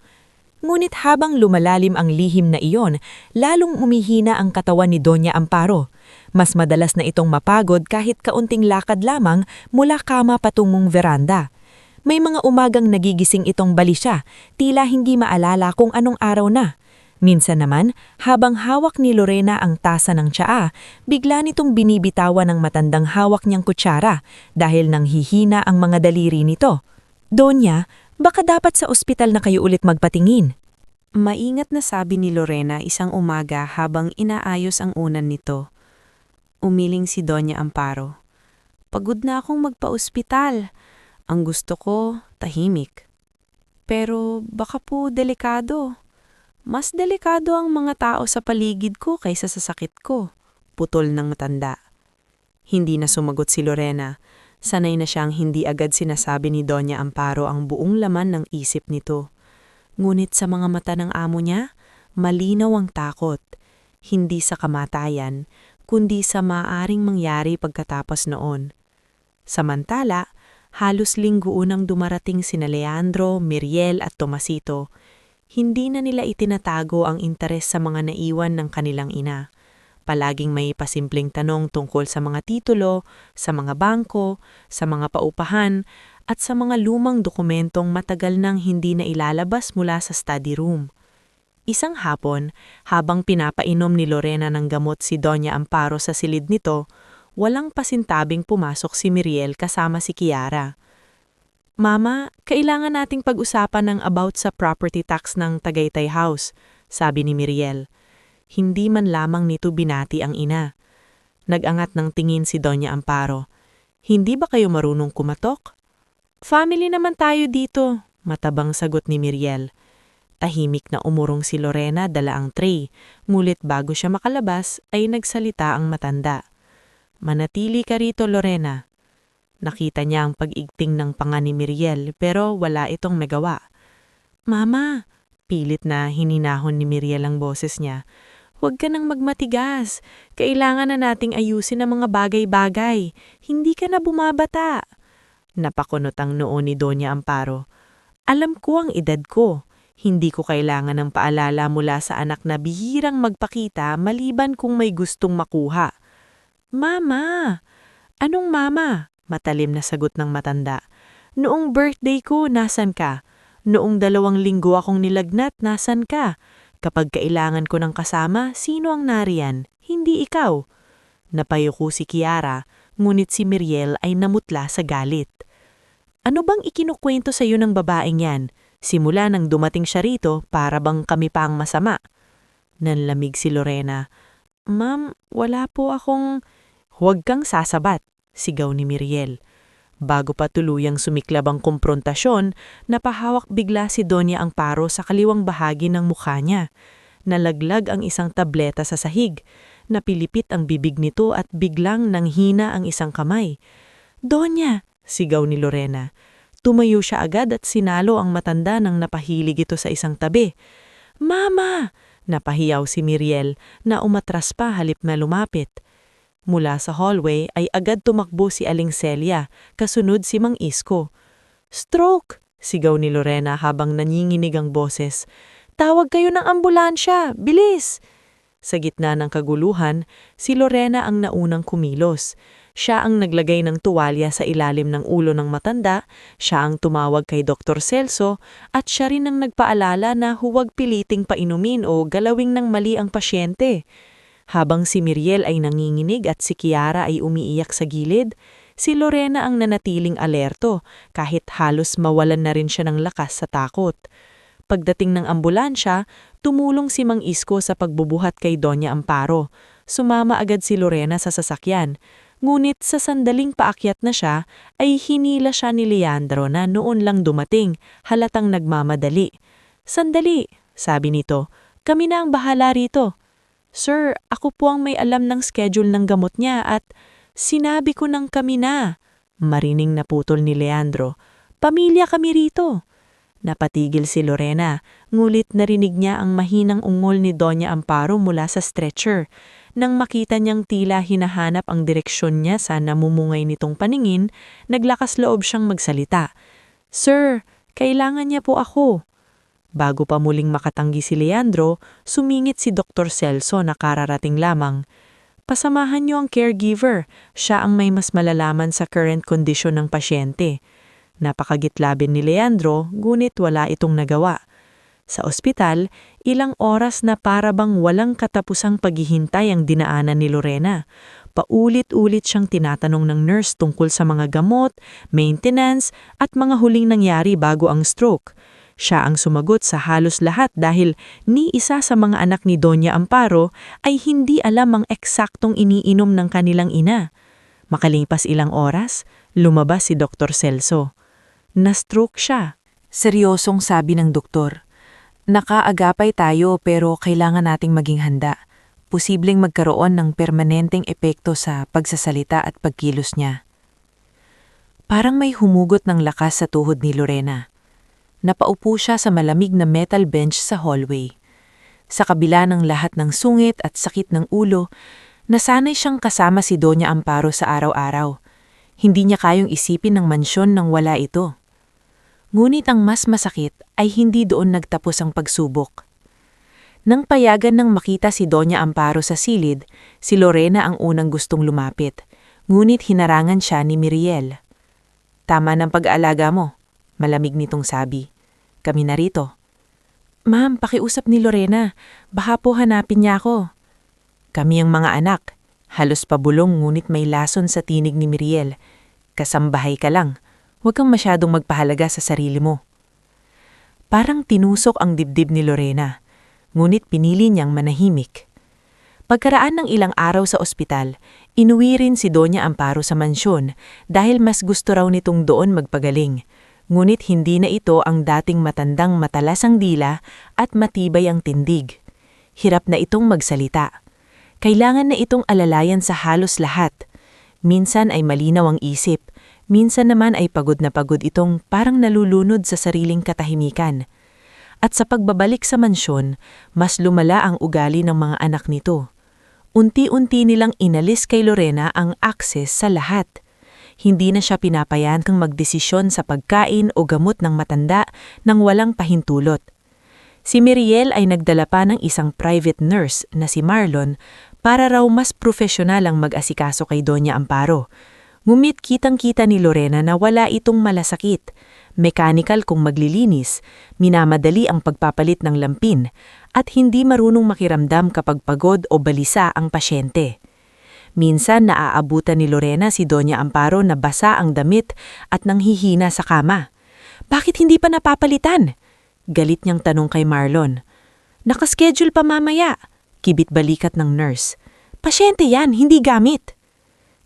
Ngunit habang lumalalim ang lihim na iyon, lalong umihina ang katawan ni Doña Amparo. Mas madalas na itong mapagod kahit kaunting lakad lamang mula kama patungong veranda. May mga umagang nagigising itong balisya, tila hindi maalala kung anong araw na. Minsan naman, habang hawak ni Lorena ang tasa ng tsaa, bigla nitong binibitawan ng matandang hawak niyang kutsara dahil nang hihina ang mga daliri nito. Donya, baka dapat sa ospital na kayo ulit magpatingin. Maingat na sabi ni Lorena isang umaga habang inaayos ang unan nito. Umiling si Doña Amparo. Pagod na akong magpa-ospital. Ang gusto ko, tahimik. Pero baka po delikado. Mas delikado ang mga tao sa paligid ko kaysa sa sakit ko. Putol ng matanda. Hindi na sumagot si Lorena. Sanay na siyang hindi agad sinasabi ni Doña Amparo ang buong laman ng isip nito. Ngunit sa mga mata ng amo niya, malinaw ang takot. Hindi sa kamatayan, kundi sa maaring mangyari pagkatapos noon. Samantala, halos linggo unang dumarating sina Leandro, Miriel at Tomasito. Hindi na nila itinatago ang interes sa mga naiwan ng kanilang ina. Palaging may pasimpleng tanong tungkol sa mga titulo, sa mga bangko, sa mga paupahan, at sa mga lumang dokumentong matagal nang hindi na ilalabas mula sa study room. Isang hapon, habang pinapainom ni Lorena ng gamot si Doña Amparo sa silid nito, walang pasintabing pumasok si Miriel kasama si Kiara. "Mama, kailangan nating pag-usapan ng about sa property tax ng Tagaytay House," sabi ni Miriel. Hindi man lamang nito binati ang ina. Nag-angat ng tingin si Doña Amparo. "Hindi ba kayo marunong kumatok?" "Family naman tayo dito," matabang sagot ni Miriel. Tahimik na umurong si Lorena dala ang tray, ngulit bago siya makalabas ay nagsalita ang matanda. "Manatili ka rito, Lorena." Nakita niya ang pag-igting ng panga ni Miriel pero wala itong magawa. "Mama," pilit na hininahon ni Miriel ang boses niya, "huwag ka nang magmatigas. Kailangan na nating ayusin ang mga bagay-bagay. Hindi ka na bumabata." Napakunot ang noo ni Doña Amparo. "Alam ko ang edad ko. Hindi ko kailangan ng paalala mula sa anak na bihirang magpakita maliban kung may gustong makuha." "Mama!" "Anong mama?" Matalim na sagot ng matanda. "Noong birthday ko, nasan ka? Noong 2 linggo akong nilagnat, nasan ka? Kapag kailangan ko ng kasama, sino ang nariyan? Hindi ikaw." Napayuko si Kiara, ngunit si Miriel ay namutla sa galit. "Ano bang ikinukwento sa iyo ng babaeng yan? Simula nang dumating siya rito, para bang kami pa ang masama?" Nanlamig si Lorena. "Ma'am, wala po akong—" "Huwag kang sasabat," sigaw ni Miriel. Bago pa tuluyang sumiklab ang komprontasyon, napahawak bigla si Doña Amparo sa kaliwang bahagi ng mukha niya. Nalaglag ang isang tableta sa sahig. Napilipit ang bibig nito at biglang nanghina ang isang kamay. "Doña!" sigaw ni Lorena. Tumayo siya agad at sinalo ang matanda nang napahilig ito sa isang tabi. "Mama!" Napahiyaw si Miriel na umatras pa halip na lumapit. Mula sa hallway ay agad tumakbo si Aling Celia, kasunod si Mang Isko. "Stroke!" sigaw ni Lorena habang nanginginig ang boses. "Tawag kayo ng ambulansya! Bilis!" Sa gitna ng kaguluhan, si Lorena ang naunang kumilos. Siya ang naglagay ng tuwalya sa ilalim ng ulo ng matanda, siya ang tumawag kay Dr. Celso, at siya rin ang nagpaalala na huwag piliting painumin o galawing ng mali ang pasyente. Habang si Miriel ay nanginginig at si Kiara ay umiiyak sa gilid, si Lorena ang nanatiling alerto kahit halos mawalan na rin siya ng lakas sa takot. Pagdating ng ambulansya, tumulong si Mang Isko sa pagbubuhat kay Doña Amparo. Sumama agad si Lorena sa sasakyan. Ngunit sa sandaling paakyat na siya, ay hinila siya ni Leandro na noon lang dumating, halatang nagmamadali. "Sandali," sabi nito, "kami na ang bahala rito." "Sir, ako po ang may alam ng schedule ng gamot niya at sinabi ko ng kami na." Marining naputol ni Leandro. "Pamilya kami rito." Napatigil si Lorena, ngulit narinig niya ang mahinang ungol ni Doña Amparo mula sa stretcher. Nang makita niyang tila hinahanap ang direksyon niya sa namumungay nitong paningin, naglakas loob siyang magsalita. "Sir, kailangan niya po ako." Bago pa muling makatanggi si Leandro, sumingit si Dr. Celso na kararating lamang. Pasamahan niyo ang caregiver, siya ang may mas malalaman sa current condition ng pasyente. Napakagitlabin ni Leandro, ngunit wala itong nagawa. Sa ospital, ilang oras na parabang walang katapusang paghihintay ang dinaanan ni Lorena. Paulit-ulit siyang tinatanong ng nurse tungkol sa mga gamot, maintenance, at mga huling nangyari bago ang stroke. Siya ang sumagot sa halos lahat dahil ni isa sa mga anak ni Doña Amparo ay hindi alam ang eksaktong iniinom ng kanilang ina. Makalipas ilang oras, lumabas si Dr. Celso. Na-stroke siya. Seryosong sabi ng doktor. Nakaagapay tayo pero kailangan nating maging handa. Posibleng magkaroon ng permanenteng epekto sa pagsasalita at pagkilos niya. Parang may humugot ng lakas sa tuhod ni Lorena. Napaupo siya sa malamig na metal bench sa hallway. Sa kabila ng lahat ng sungit at sakit ng ulo, nasanay siyang kasama si Doña Amparo sa araw-araw. Hindi niya kayang isipin ng mansyon nang wala ito. Ngunit ang mas masakit ay hindi doon nagtapos ang pagsubok. Nang payagan ng makita si Doña Amparo sa silid, si Lorena ang unang gustong lumapit, ngunit hinarangan siya ni Miriel. "Tama ng pag-aalaga mo," malamig nitong sabi. "Kami narito." "Ma'am, pakiusap ni Lorena. Baka po hanapin niya ako." "Kami ang mga anak." Halos pabulong ngunit may lason sa tinig ni Miriel. "Kasambahay ka lang. Huwag kang masyadong magpahalaga sa sarili mo." Parang tinusok ang dibdib ni Lorena, ngunit pinili niyang manahimik. Pagkaraan ng ilang araw sa ospital, inuwi rin si Doña Amparo sa mansyon dahil mas gusto raw nitong doon magpagaling. Ngunit hindi na ito ang dating matandang matalas ang dila at matibay ang tindig. Hirap na itong magsalita. Kailangan na itong alalayan sa halos lahat. Minsan ay malinaw ang isip, minsan naman ay pagod na pagod itong parang nalulunod sa sariling katahimikan. At sa pagbabalik sa mansyon, mas lumala ang ugali ng mga anak nito. Unti-unti nilang inalis kay Lorena ang access sa lahat. Hindi na siya pinapayagang magdesisyon sa pagkain o gamot ng matanda nang walang pahintulot. Si Miriel ay nagdala pa ng isang private nurse na si Marlon para raw mas profesional ang mag-asikaso kay Doña Amparo. Ngumit kitang-kita ni Lorena na wala itong malasakit. Mechanical kung maglilinis, minamadali ang pagpapalit ng lampin, at hindi marunong makiramdam kapag pagod o balisa ang pasyente. Minsan naaabutan ni Lorena si Doña Amparo na basa ang damit at nanghihina sa kama. "Bakit hindi pa napapalitan?" Galit niyang tanong kay Marlon. "Nakaschedule pa mamaya," kibit balikat ng nurse. "Pasyente yan, hindi gamit."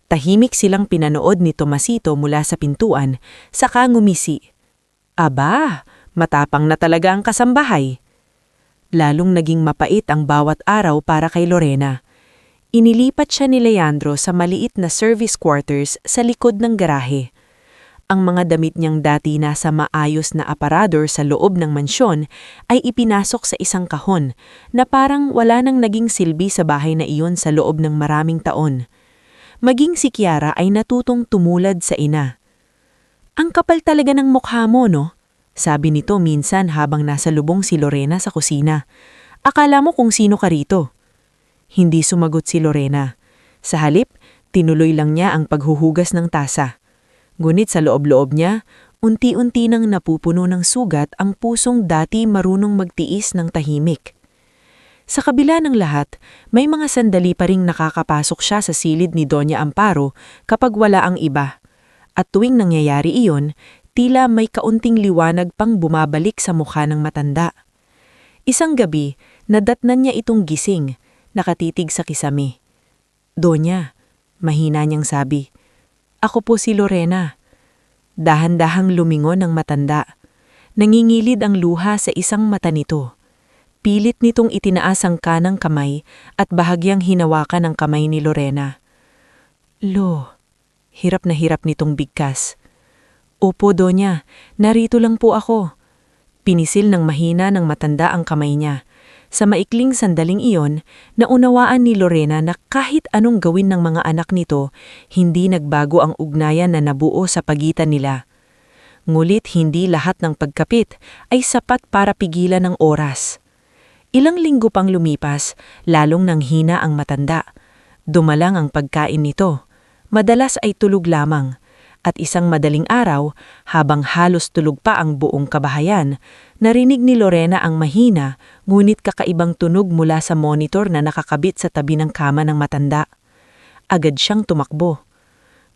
Tahimik silang pinanood ni Tomasito mula sa pintuan, saka ngumisi. Aba, matapang na talaga ang kasambahay. Lalong naging mapait ang bawat araw para kay Lorena. Inilipat siya ni Leandro sa maliit na service quarters sa likod ng garahe. Ang mga damit niyang dati nasa maayos na aparador sa loob ng mansyon ay ipinasok sa isang kahon na parang wala nang naging silbi sa bahay na iyon sa loob ng maraming taon. Maging si Kiara ay natutong tumulad sa ina. "Ang kapal talaga ng mukha mo, no?" sabi nito minsan habang nasa lubong si Lorena sa kusina. "Akala mo kung sino ka rito." Hindi sumagot si Lorena. Sa halip, tinuloy lang niya ang paghuhugas ng tasa. Ngunit sa loob-loob niya, unti-unti nang napupuno ng sugat ang pusong dati marunong magtiis ng tahimik. Sa kabila ng lahat, may mga sandali pa ring nakakapasok siya sa silid ni Doña Amparo kapag wala ang iba. At tuwing nangyayari iyon, tila may kaunting liwanag pang bumabalik sa mukha ng matanda. Isang gabi, nadatnan niya itong gising, nakatitig sa kisame. "Donya," mahina niyang sabi. "Ako po si Lorena." Dahan-dahang lumingon ang matanda. Nangingilid ang luha sa isang mata nito. Pilit nitong itinaas ang kanang kamay at bahagyang hinawakan ang kamay ni Lorena. Hirap na hirap nitong bigkas. "Opo, Donya, narito lang po ako." Pinisil ng mahina ng matanda ang kamay niya. Sa maikling sandaling iyon, naunawaan ni Lorena na kahit anong gawin ng mga anak nito, hindi nagbago ang ugnayan na nabuo sa pagitan nila. Ngulit hindi lahat ng pagkapit ay sapat para pigilan ng oras. Ilang linggo pang lumipas, lalong nanghina ang matanda. Dumalang ang pagkain nito. Madalas ay tulog lamang. At isang madaling araw, habang halos tulog pa ang buong kabahayan, narinig ni Lorena ang mahina, ngunit kakaibang tunog mula sa monitor na nakakabit sa tabi ng kama ng matanda. Agad siyang tumakbo.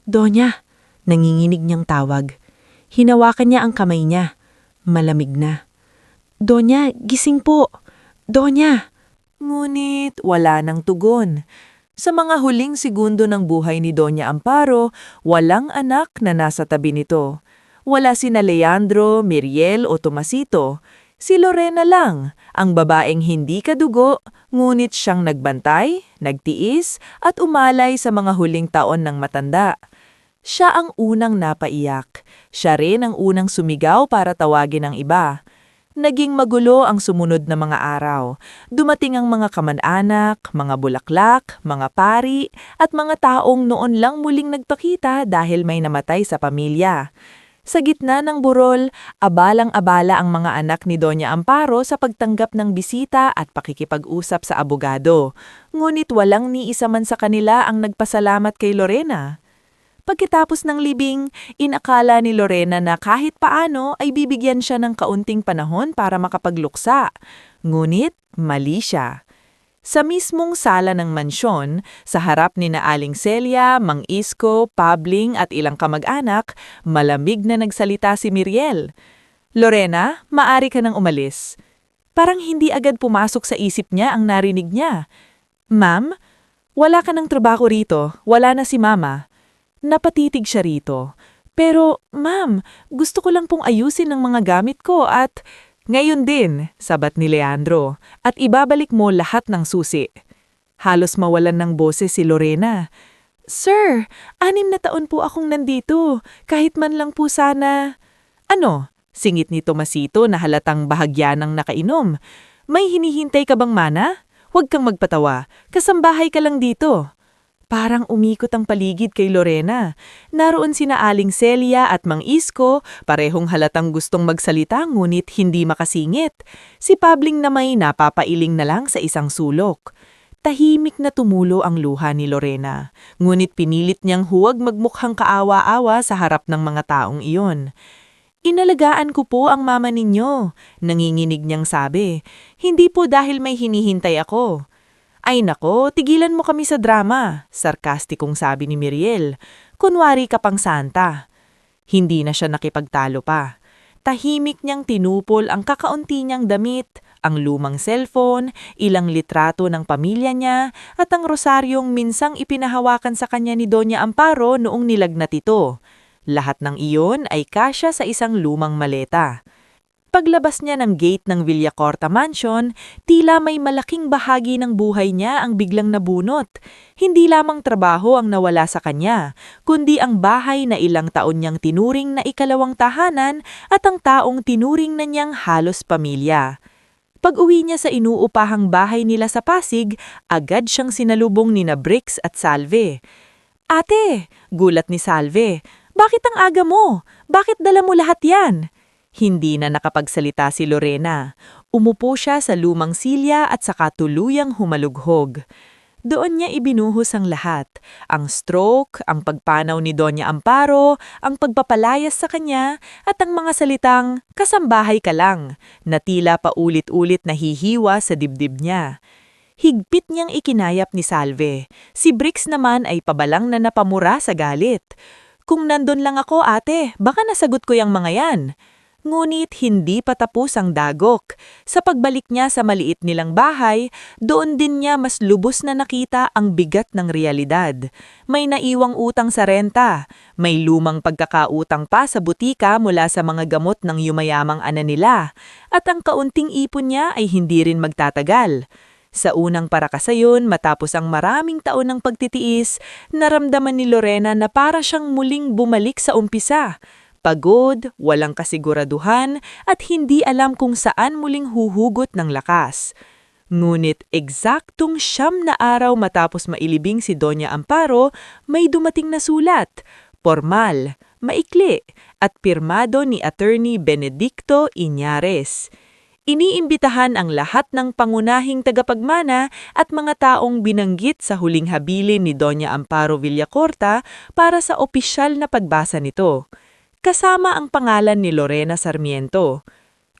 "Donya!" Nanginginig niyang tawag. Hinawakan niya ang kamay niya. Malamig na. "Donya, gising po! Donya!" Ngunit wala nang tugon. Sa mga huling segundo ng buhay ni Doña Amparo, walang anak na nasa tabi nito. Wala sina Leandro, Miriel o Tomasito. Si Lorena lang, ang babaeng hindi kadugo, ngunit siyang nagbantay, nagtiis at umalay sa mga huling taon ng matanda. Siya ang unang napaiyak. Siya rin ang unang sumigaw para tawagin ang iba. Naging magulo ang sumunod na mga araw. Dumating ang mga kamag-anak, mga bulaklak, mga pari, at mga taong noon lang muling nagpakita dahil may namatay sa pamilya. Sa gitna ng burol, abalang-abala ang mga anak ni Doña Amparo sa pagtanggap ng bisita at pakikipag-usap sa abogado. Ngunit walang ni isa man sa kanila ang nagpasalamat kay Lorena. Pagkatapos ng libing, inakala ni Lorena na kahit paano ay bibigyan siya ng kaunting panahon para makapagluksa. Ngunit mali siya. Sa mismong sala ng mansyon, sa harap ni na Aling Celia, Mang Isko, Pabling at ilang kamag-anak, malamig na nagsalita si Miriel. "Lorena, maari ka nang umalis." Parang hindi agad pumasok sa isip niya ang narinig niya. "Ma'am, wala ka ng trabaho rito, wala na si Mama." Napatitig siya rito. "Pero, ma'am, gusto ko lang pong ayusin ang mga gamit ko at..." "Ngayon din," sabat ni Leandro, "at ibabalik mo lahat ng susi." Halos mawalan ng boses si Lorena. "Sir, 6 na taon po akong nandito. Kahit man lang po sana..." "Ano?" Singit ni Tomasito na halatang bahagya ng nakainom. "May hinihintay ka bang mana? Huwag kang magpatawa. Kasambahay ka lang dito." Parang umikot ang paligid kay Lorena. Naroon sina Aling Celia at Mang Isko, parehong halatang gustong magsalita ngunit hindi makasingit. Si Pabling na may napapailing na lang sa isang sulok. Tahimik na tumulo ang luha ni Lorena, ngunit pinilit niyang huwag magmukhang kaawa-awa sa harap ng mga taong iyon. "Inalagaan ko po ang mama ninyo," nanginginig niyang sabi. "Hindi po dahil may hinihintay ako." "Ay nako, tigilan mo kami sa drama," sarkastikong sabi ni Miriel. "Kunwari ka pang santa." Hindi na siya nakipagtalo pa. Tahimik niyang tinupol ang kakaunti niyang damit, ang lumang cellphone, ilang litrato ng pamilya niya, at ang rosaryong minsang ipinahawakan sa kanya ni Doña Amparo noong nilagnat ito. Lahat ng iyon ay kasya sa isang lumang maleta. Paglabas niya ng gate ng Villacorta Mansion, tila may malaking bahagi ng buhay niya ang biglang nabunot. Hindi lamang trabaho ang nawala sa kanya, kundi ang bahay na ilang taon niyang tinuring na ikalawang tahanan at ang taong tinuring na niyang halos pamilya. Pag-uwi niya sa inuupahang bahay nila sa Pasig, agad siyang sinalubong nina Brix at Salve. "Ate," gulat ni Salve, "bakit ang aga mo? Bakit dala mo lahat yan?" Hindi na nakapagsalita si Lorena. Umupo siya sa lumang silya at saka tuluyang humalughog. Doon niya ibinuhos ang lahat. Ang stroke, ang pagpanaw ni Doña Amparo, ang pagpapalayas sa kanya, at ang mga salitang, "kasambahay ka lang," na tila paulit-ulit nahihiwa sa dibdib niya. Higpit niyang ikinayap ni Salve. Si Brix naman ay pabalang na napamura sa galit. "Kung nandun lang ako, ate, baka nasagot ko yung mga yan." Ngunit hindi pa tapos ang dagok. Sa pagbalik niya sa maliit nilang bahay, doon din niya mas lubos na nakita ang bigat ng realidad. May naiwang utang sa renta, may lumang pagkakautang pa sa butika mula sa mga gamot ng yumayamang ana nila, at ang kaunting ipon niya ay hindi rin magtatagal. Sa unang parakasayon, matapos ang maraming taon ng pagtitiis, naramdaman ni Lorena na para siyang muling bumalik sa umpisa. Pagod, walang kasiguraduhan, at hindi alam kung saan muling huhugot ng lakas. Ngunit eksaktong 9 na araw matapos mailibing si Doña Amparo, may dumating na sulat. Pormal, maikli at pirmado ni Attorney Benedicto Iñares. Iniimbitahan ang lahat ng pangunahing tagapagmana at mga taong binanggit sa huling habilin ni Doña Amparo Villacorta para sa opisyal na pagbasa nito, kasama ang pangalan ni Lorena Sarmiento.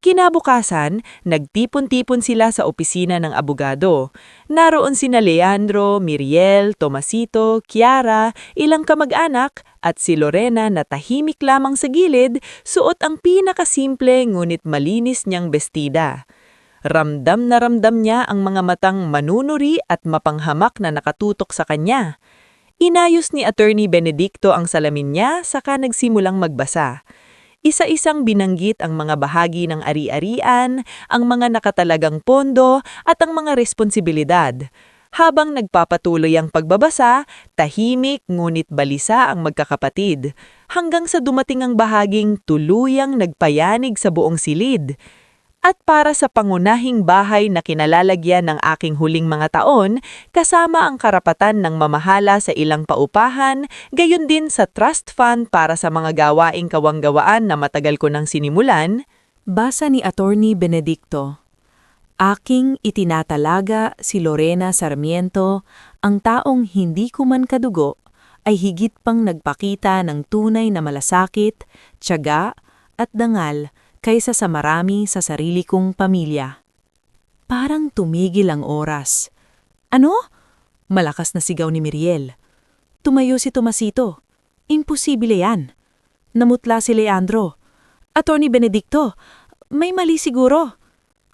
Kinabukasan, nagtipon-tipon sila sa opisina ng abogado. Naroon sina Leandro, Miriel, Tomasito, Kiara, ilang kamag-anak at si Lorena na tahimik lamang sa gilid, suot ang pinakasimple ngunit malinis niyang bestida. Ramdam na ramdam niya ang mga matang manunuri at mapanghamak na nakatutok sa kanya. Inayos ni Attorney Benedicto ang salamin niya saka nagsimulang magbasa. Isa-isang binanggit ang mga bahagi ng ari-arian, ang mga nakatalagang pondo at ang mga responsibilidad. Habang nagpapatuloy ang pagbabasa, tahimik ngunit balisa ang magkakapatid, hanggang sa dumating ang bahaging tuluyang nagpayanig sa buong silid. At para sa pangunahing bahay na kinalalagyan ng aking huling mga taon, kasama ang karapatan ng mamahala sa ilang paupahan, gayon din sa trust fund para sa mga gawaing kawanggawaan na matagal ko nang sinimulan. Basa ni Attorney Benedicto. Aking itinatalaga si Lorena Sarmiento, ang taong hindi ko man kadugo, ay higit pang nagpakita ng tunay na malasakit, tiyaga at dangal kaysa sa marami sa sarili kong pamilya. Parang tumigil ang oras. Ano? Malakas na sigaw ni Miriel. Tumayo si Tomasito. Imposible yan. Namutla si Leandro. Attorney Benedicto, may mali siguro.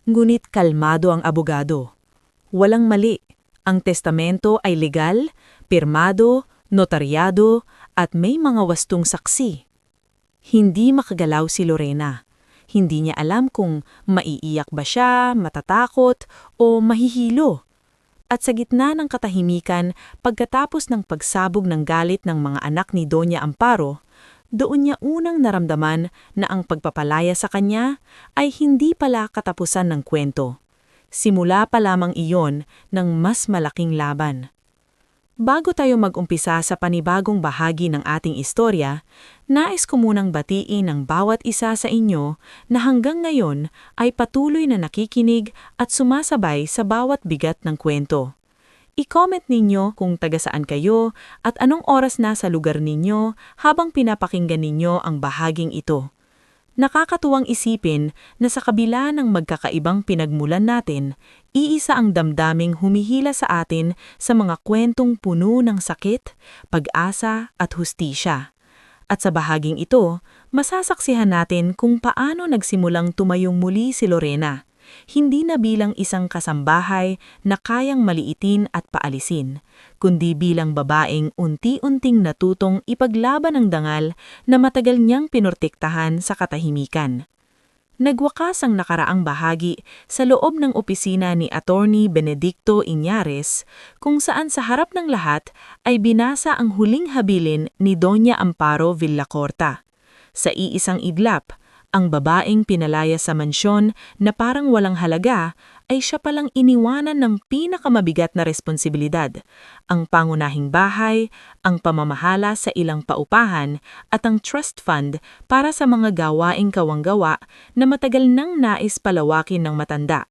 Ngunit kalmado ang abogado. Walang mali. Ang testamento ay legal, pirmado, notaryado, at may mga wastong saksi. Hindi makagalaw si Lorena. Hindi niya alam kung maiiyak ba siya, matatakot, o mahihilo. At sa gitna ng katahimikan, pagkatapos ng pagsabog ng galit ng mga anak ni Doña Amparo, doon niya unang naramdaman na ang pagpapalaya sa kanya ay hindi pala katapusan ng kwento. Simula pa lamang iyon ng mas malaking laban. Bago tayo mag-umpisa sa panibagong bahagi ng ating istorya, nais ko munang batiin ang bawat isa sa inyo na hanggang ngayon ay patuloy na nakikinig at sumasabay sa bawat bigat ng kwento. I-comment ninyo kung taga saan kayo at anong oras na sa lugar ninyo habang pinapakinggan ninyo ang bahaging ito. Nakakatuwang isipin na sa kabila ng magkakaibang pinagmulan natin, iisa ang damdaming humihila sa atin sa mga kwentong puno ng sakit, pag-asa at hustisya. At sa bahaging ito, masasaksihan natin kung paano nagsimulang tumayong muli si Lorena, hindi na bilang isang kasambahay na kayang maliitin at paalisin, kundi bilang babaeng unti-unting natutong ipaglaban ang dangal na matagal niyang pinortektahan sa katahimikan. Nagwakas ang nakaraang bahagi sa loob ng opisina ni Attorney Benedicto Iñares, kung saan sa harap ng lahat ay binasa ang huling habilin ni Doña Amparo Villacorta. Sa iisang iglap, ang babaeng pinalaya sa mansyon na parang walang halaga ay siya palang iniwanan ng pinakamabigat na responsibilidad, ang pangunahing bahay, ang pamamahala sa ilang paupahan at ang trust fund para sa mga gawaing kawanggawa na matagal nang nais palawakin ng matanda.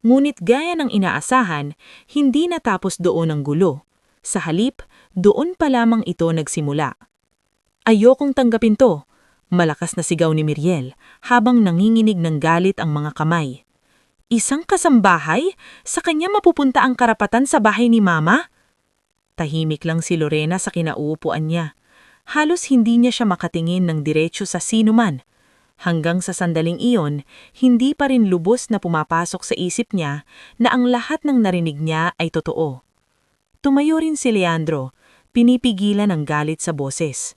Ngunit gaya ng inaasahan, hindi natapos doon ang gulo. Sa halip, doon pa lamang ito nagsimula. Ayokong tanggapin to. Malakas na sigaw ni Miriel habang nanginginig ng galit ang mga kamay. Isang kasambahay? Sa kanya mapupunta ang karapatan sa bahay ni Mama? Tahimik lang si Lorena sa kinauupuan niya. Halos hindi niya siya makatingin ng diretsyo sa sino man. Hanggang sa sandaling iyon, hindi pa rin lubos na pumapasok sa isip niya na ang lahat ng narinig niya ay totoo. Tumayo rin si Leandro, pinipigilan ang galit sa boses.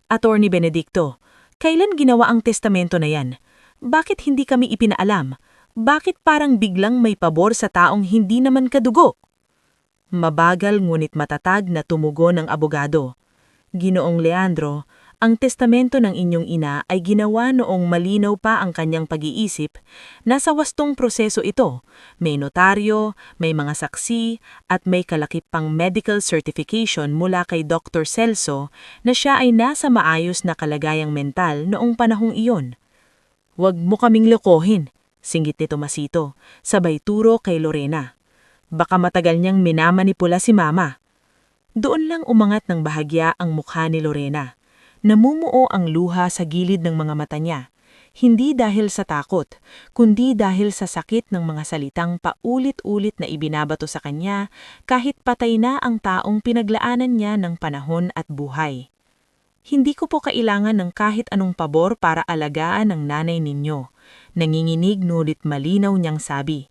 Attorney Benedicto, kailan ginawa ang testamento na yan? Bakit hindi kami ipinaalam? Bakit parang biglang may pabor sa taong hindi naman kadugo? Mabagal ngunit matatag na tumugon ng abogado. Ginoong Leandro, Ang testamento ng inyong ina ay ginawa noong malinaw pa ang kanyang pag-iisip. Nasa wastong proseso ito. May notaryo, may mga saksi, at may kalakip pang medical certification mula kay Dr. Celso na siya ay nasa maayos na kalagayang mental noong panahong iyon. "Huwag mo kaming lokohin," singgit ni Tomasito, sabay turo kay Lorena. "Baka matagal niyang minamanipula si Mama." Doon lang umangat ng bahagya ang mukha ni Lorena. Namumuo ang luha sa gilid ng mga mata niya. Hindi dahil sa takot, kundi dahil sa sakit ng mga salitang paulit-ulit na ibinabato sa kanya kahit patay na ang taong pinaglaanan niya ng panahon at buhay. "Hindi ko po kailangan ng kahit anong pabor para alagaan ang nanay ninyo," nanginginig ngunit malinaw niyang sabi.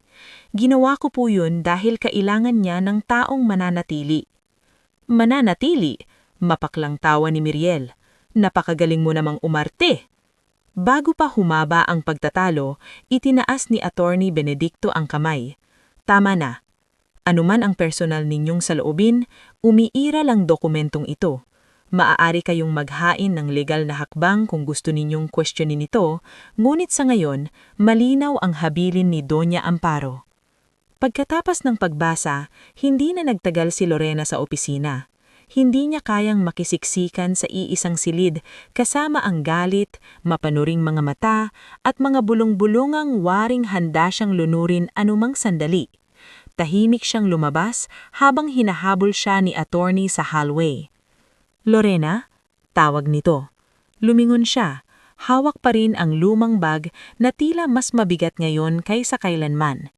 "Ginawa ko po yun dahil kailangan niya ng taong mananatili." "Mananatili?" Mapaklang tawa ni Miriel. "Napakagaling mo namang umarte." Bago pa humaba ang pagtatalo, itinaas ni Attorney Benedicto ang kamay. "Tama na. Anuman ang personal ninyong saloobin, umiiral ang dokumentong ito. Maaari kayong maghain ng legal na hakbang kung gusto ninyong questionin ito, ngunit sa ngayon, malinaw ang habilin ni Doña Amparo." Pagkatapos ng pagbasa, hindi na nagtagal si Lorena sa opisina. Hindi niya kayang makisiksikan sa iisang silid kasama ang galit, mapanuring mga mata, at mga bulong-bulungang waring handa siyang lunurin anumang sandali. Tahimik siyang lumabas habang hinahabol siya ni attorney sa hallway. "Lorena?" Tawag nito. Lumingon siya. Hawak pa rin ang lumang bag na tila mas mabigat ngayon kaysa kailanman.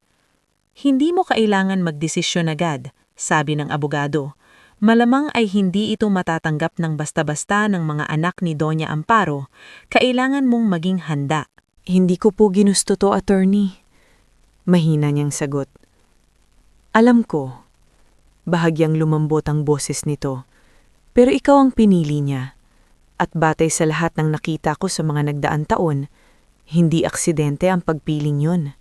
"Hindi mo kailangan magdesisyon agad," sabi ng abogado. "Malamang ay hindi ito matatanggap ng basta-basta ng mga anak ni Doña Amparo. Kailangan mong maging handa." Hindi ko po ginusto to, attorney. Mahina niyang sagot. Alam ko, bahagyang lumambot ang boses nito. Pero ikaw ang pinili niya. At batay sa lahat ng nakita ko sa mga nagdaang taon, hindi aksidente ang pagpiling yun.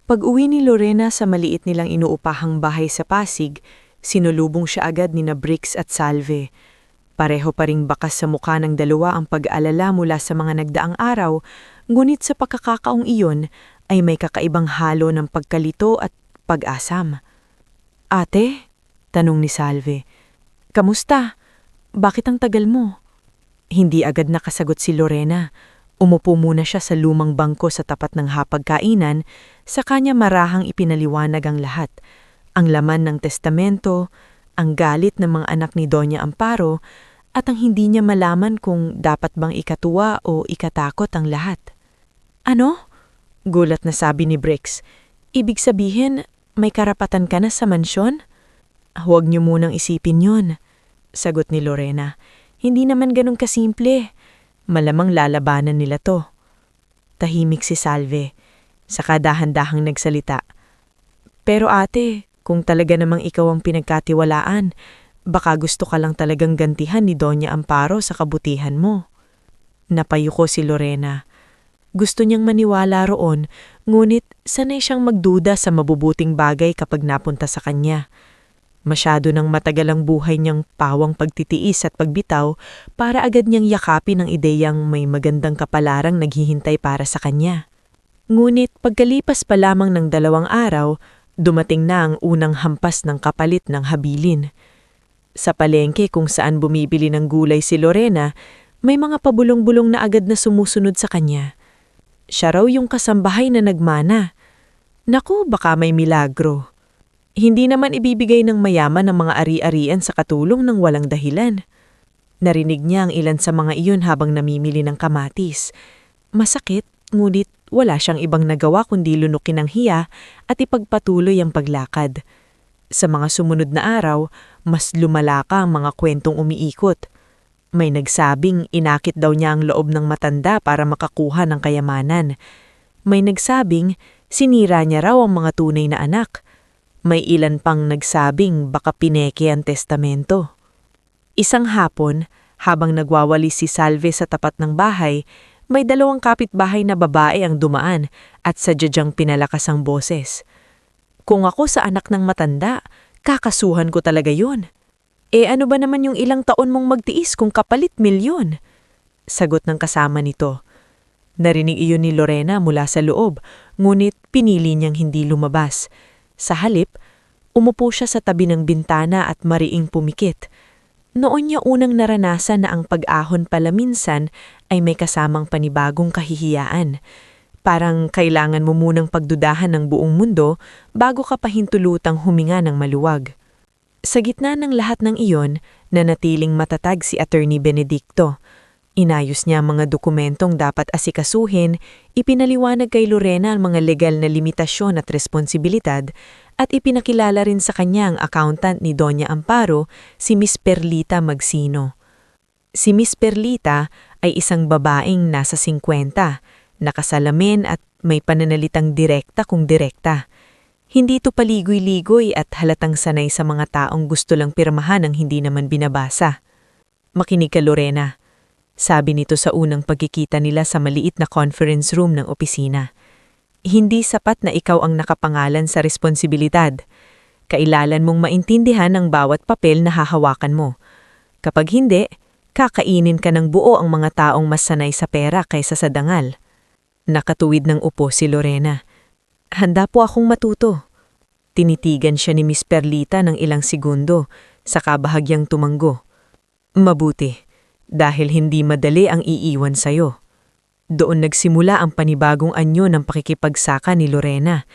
Pag-uwi ni Lorena sa maliit nilang inuupahang bahay sa Pasig, sinulubong siya agad ni Briggs at Salve. Pareho pa ring bakas sa mukha ng dalawa ang pag-alala mula sa mga nagdaang araw, ngunit sa pagkakataong iyon ay may kakaibang halo ng pagkalito at pag-asam. "Ate?" tanong ni Salve. "Kamusta? Bakit ang tagal mo?" Hindi agad nakasagot si Lorena. Umupo muna siya sa lumang bangko sa tapat ng hapagkainan, sa kanya marahang ipinaliwanag ang lahat. Ang laman ng testamento, ang galit ng mga anak ni Doña Amparo, at ang hindi niya malaman kung dapat bang ikatuwa o ikatakot ang lahat. "Ano?" gulat na sabi ni Briggs. "Ibig sabihin, may karapatan ka na sa mansyon?" "Huwag niyo munang isipin yun," sagot ni Lorena. "Hindi naman ganun kasimple. Malamang lalabanan nila to." Tahimik si Salve. Saka dahan-dahang nagsalita. "Pero ate, kung talaga namang ikaw ang pinagkatiwalaan, baka gusto ka lang talagang gantihan ni Doña Amparo sa kabutihan mo." Napayuko si Lorena. Gusto niyang maniwala roon, ngunit sanay siyang magduda sa mabubuting bagay kapag napunta sa kanya. Masyado nang matagal ang buhay niyang pawang pagtitiis at pagbitaw para agad niyang yakapin ang ideyang may magandang kapalarang naghihintay para sa kanya. Ngunit pagkalipas pa lamang ng 2 araw, dumating na ang unang hampas ng kapalit ng habilin. Sa palengke kung saan bumibili ng gulay si Lorena, may mga pabulong-bulong na agad na sumusunod sa kanya. Siya raw yung kasambahay na nagmana. Naku, baka may milagro. Hindi naman ibibigay ng mayaman ng mga ari-arian sa katulong ng walang dahilan. Narinig niya ang ilan sa mga iyon habang namimili ng kamatis. Masakit, ngunit wala siyang ibang nagawa kundi lunukin ang hiya at ipagpatuloy ang paglakad. Sa mga sumunod na araw, mas lumalaka ang mga kwentong umiikot. May nagsabing inakit daw niya ang loob ng matanda para makakuha ng kayamanan. May nagsabing sinira niya raw ang mga tunay na anak. May ilan pang nagsabing baka pineke ang testamento. Isang hapon, habang nagwawalis si Salve sa tapat ng bahay, may 2 kapitbahay na babae ang dumaan at sadyang pinalakas ang boses. "Kung ako sa anak ng matanda, kakasuhan ko talaga yun. Ano ba naman yung ilang taon mong magtiis kung kapalit milyon?" sagot ng kasama nito. Narinig iyon ni Lorena mula sa loob, ngunit pinili niyang hindi lumabas. Sa halip, umupo siya sa tabi ng bintana at mariing pumikit. Noon niya unang naranasan na ang pag-ahon pala minsan ay may kasamang panibagong kahihiyaan. Parang kailangan mo munang pagdudahan ng buong mundo bago ka pahintulutang huminga ng maluwag. Sa gitna ng lahat ng iyon, nanatiling matatag si Attorney Benedicto. Inayos niya ang mga dokumentong dapat asikasuhin, ipinaliwanag kay Lorena ang mga legal na limitasyon at responsibilidad, at ipinakilala rin sa kanya ang accountant ni Doña Amparo, si Miss Perlita Magsino. Si Miss Perlita ay isang babaeng nasa 50, nakasalamin at may pananalitang direkta kung direkta. Hindi ito paligoy-ligoy at halatang sanay sa mga taong gusto lang pirmahan ang hindi naman binabasa. "Makinig ka, Lorena," sabi nito sa unang pagkikita nila sa maliit na conference room ng opisina. "Hindi sapat na ikaw ang nakapangalan sa responsibilidad. Kailangan mong maintindihan ang bawat papel na hahawakan mo. Kapag hindi, kakainin ka ng buo ang mga taong mas sanay sa pera kaysa sa dangal." Nakatuwid ng upo si Lorena. "Handa po akong matuto." Tinitigan siya ni Miss Perlita ng ilang segundo, saka bahagyang tumanggo. "Mabuti, dahil hindi madali ang iiwan sa'yo." Doon nagsimula ang panibagong anyo ng pakikipagsaka ni Lorena.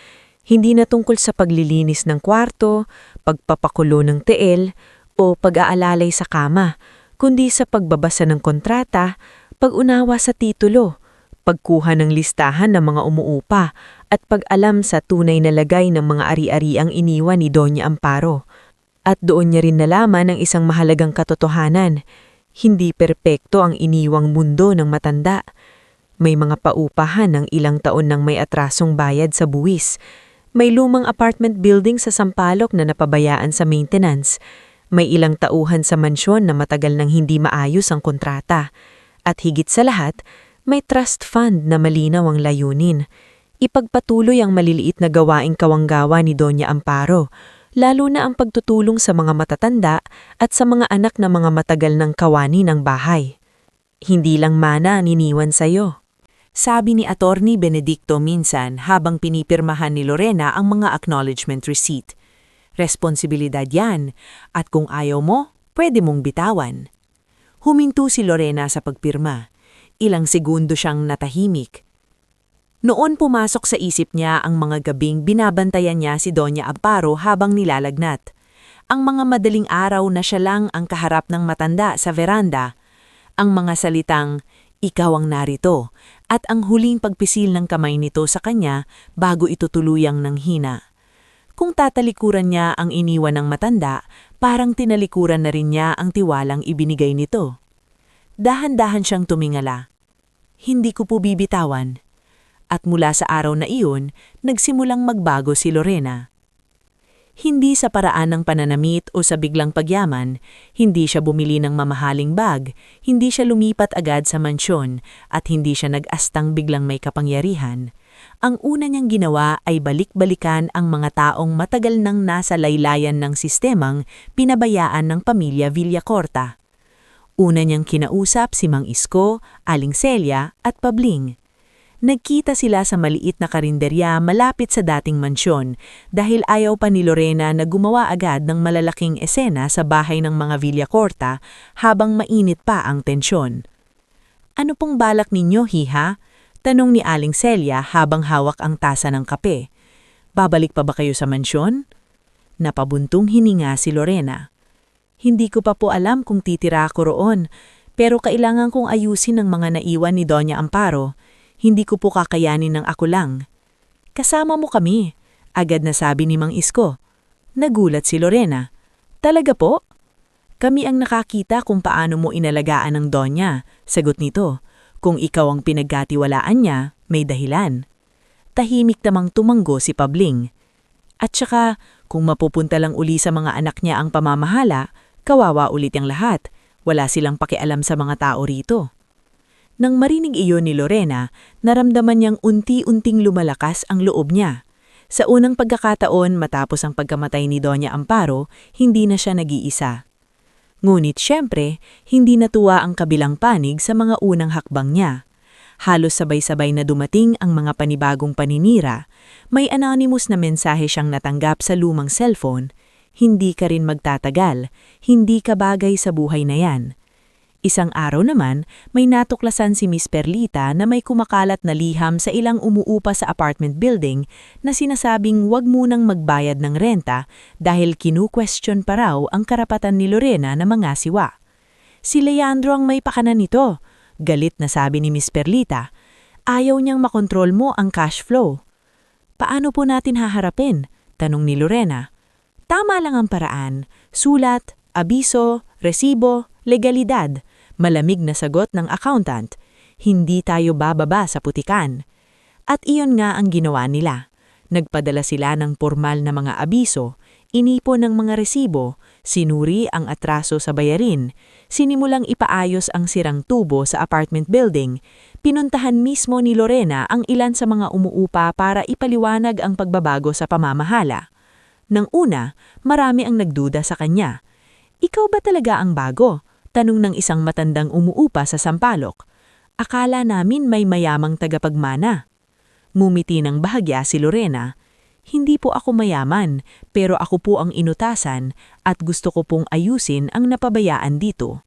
Hindi na tungkol sa paglilinis ng kwarto, pagpapakulo ng teel, o pag-aalalay sa kama, kundi sa pagbabasa ng kontrata, pag-unawa sa titulo, pagkuha ng listahan ng mga umuupa, at pag-alam sa tunay na lagay ng mga ari-ariang iniwan ni Doña Amparo. At doon niya rin nalaman ang isang mahalagang katotohanan: hindi perpekto ang iniwang mundo ng matanda. May mga paupahan ng ilang taon nang may atrasong bayad sa buwis. May lumang apartment building sa Sampaloc na napabayaan sa maintenance. May ilang tauhan sa mansyon na matagal nang hindi maayos ang kontrata. At higit sa lahat, may trust fund na malinaw ang layunin. Ipagpatuloy ang maliliit na gawaing kawanggawa ni Doña Amparo, lalo na ang pagtutulong sa mga matatanda at sa mga anak na mga matagal ng kawani ng bahay. "Hindi lang mana ang iniwan sa'yo," sabi ni Attorney Benedicto minsan habang pinipirmahan ni Lorena ang mga acknowledgement receipt. "Responsibilidad yan, at kung ayaw mo, pwede mong bitawan." Huminto si Lorena sa pagpirma. Ilang segundo siyang natahimik. Noon pumasok sa isip niya ang mga gabing binabantayan niya si Doña Amparo habang nilalagnat. Ang mga madaling araw na siya lang ang kaharap ng matanda sa veranda. Ang mga salitang, "Ikaw ang narito," at ang huling pagpisil ng kamay nito sa kanya bago ito tuluyang nanghina. Kung tatalikuran niya ang iniwan ng matanda, parang tinalikuran na rin niya ang tiwalang ibinigay nito. Dahan-dahan siyang tumingala. "Hindi ko po bibitawan." At mula sa araw na iyon, nagsimulang magbago si Lorena. Hindi sa paraan ng pananamit o sa biglang pagyaman, hindi siya bumili ng mamahaling bag, hindi siya lumipat agad sa mansyon, at hindi siya nag-astang biglang may kapangyarihan. Ang una niyang ginawa ay balik-balikan ang mga taong matagal nang nasa laylayan ng sistemang pinabayaan ng pamilya Villacorta. Una niyang kinausap si Mang Isko, Aling Celia at Pabling. Nagkita sila sa maliit na karinderya malapit sa dating mansyon dahil ayaw pa ni Lorena na gumawa agad ng malalaking esena sa bahay ng mga Villacorta habang mainit pa ang tensyon. "Ano pong balak ninyo, hiha?" tanong ni Aling Celia habang hawak ang tasa ng kape. "Babalik pa ba kayo sa mansyon?" Napabuntong hininga si Lorena. "Hindi ko pa po alam kung titira ako roon, pero kailangan kong ayusin ang mga naiwan ni Doña Amparo. Hindi ko po kakayanin ng ako lang." "Kasama mo kami," agad na sabi ni Mang Isko. Nagulat si Lorena. "Talaga po?" "Kami ang nakakita kung paano mo inalagaan ng Donya," sagot nito. "Kung ikaw ang pinagkatiwalaan niya, may dahilan." Tahimik namang tumanggo si Pabling. "At saka, kung mapupunta lang uli sa mga anak niya ang pamamahala, kawawa ulit ang lahat. Wala silang pakialam sa mga tao rito." Nang marinig iyon ni Lorena, naramdaman niyang unti-unting lumalakas ang loob niya. Sa unang pagkakataon matapos ang pagkamatay ni Doña Amparo, hindi na siya nag-iisa. Ngunit syempre, hindi natuwa ang kabilang panig sa mga unang hakbang niya. Halos sabay-sabay na dumating ang mga panibagong paninira. May anonymous na mensahe siyang natanggap sa lumang cellphone. Hindi ka rin magtatagal, hindi ka bagay sa buhay na yan. Isang araw naman, may natuklasan si Miss Perlita na may kumakalat na liham sa ilang umuupa sa apartment building na sinasabing wag munang magbayad ng renta dahil kinu-question pa raw ang karapatan ni Lorena na mangasiwa. Si Leandro ang may pakanan nito. Galit na sabi ni Miss Perlita, ayaw niyang makontrol mo ang cash flow. Paano po natin haharapin? Tanong ni Lorena. Tama lang ang paraan, sulat, abiso, resibo, legalidad. Malamig na sagot ng accountant, hindi tayo bababa sa putikan. At iyon nga ang ginawa nila. Nagpadala sila ng formal na mga abiso, inipon ng mga resibo, sinuri ang atraso sa bayarin, sinimulang ipaayos ang sirang tubo sa apartment building, pinuntahan mismo ni Lorena ang ilan sa mga umuupa para ipaliwanag ang pagbabago sa pamamahala. Nang una, marami ang nagduda sa kanya. Ikaw ba talaga ang bago? Tanong ng isang matandang umuupa sa sampalok. Akala namin may mayamang tagapagmana. Ngumiti ng bahagya si Lorena. Hindi po ako mayaman, pero ako po ang inutasan at gusto ko pong ayusin ang napabayaan dito.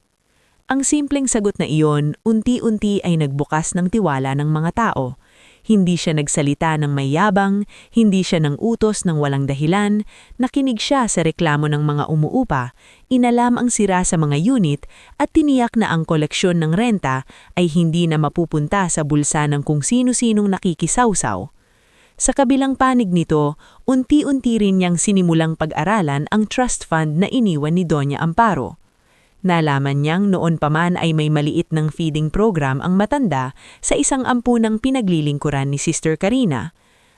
Ang simpleng sagot na iyon, unti-unti ay nagbukas ng tiwala ng mga tao. Hindi siya nagsalita ng mayabang, hindi siya nang utos ng walang dahilan, nakinig siya sa reklamo ng mga umuupa, inalam ang sira sa mga unit at tiniyak na ang koleksyon ng renta ay hindi na mapupunta sa bulsa ng kung sino-sinong nakikisawsaw. Sa kabilang panig nito, unti-unti rin niyang sinimulang pag-aralan ang trust fund na iniwan ni Doña Amparo. Nalaman niyang noon pa man ay may maliit ng feeding program ang matanda sa isang ampunang pinaglilingkuran ni Sister Karina.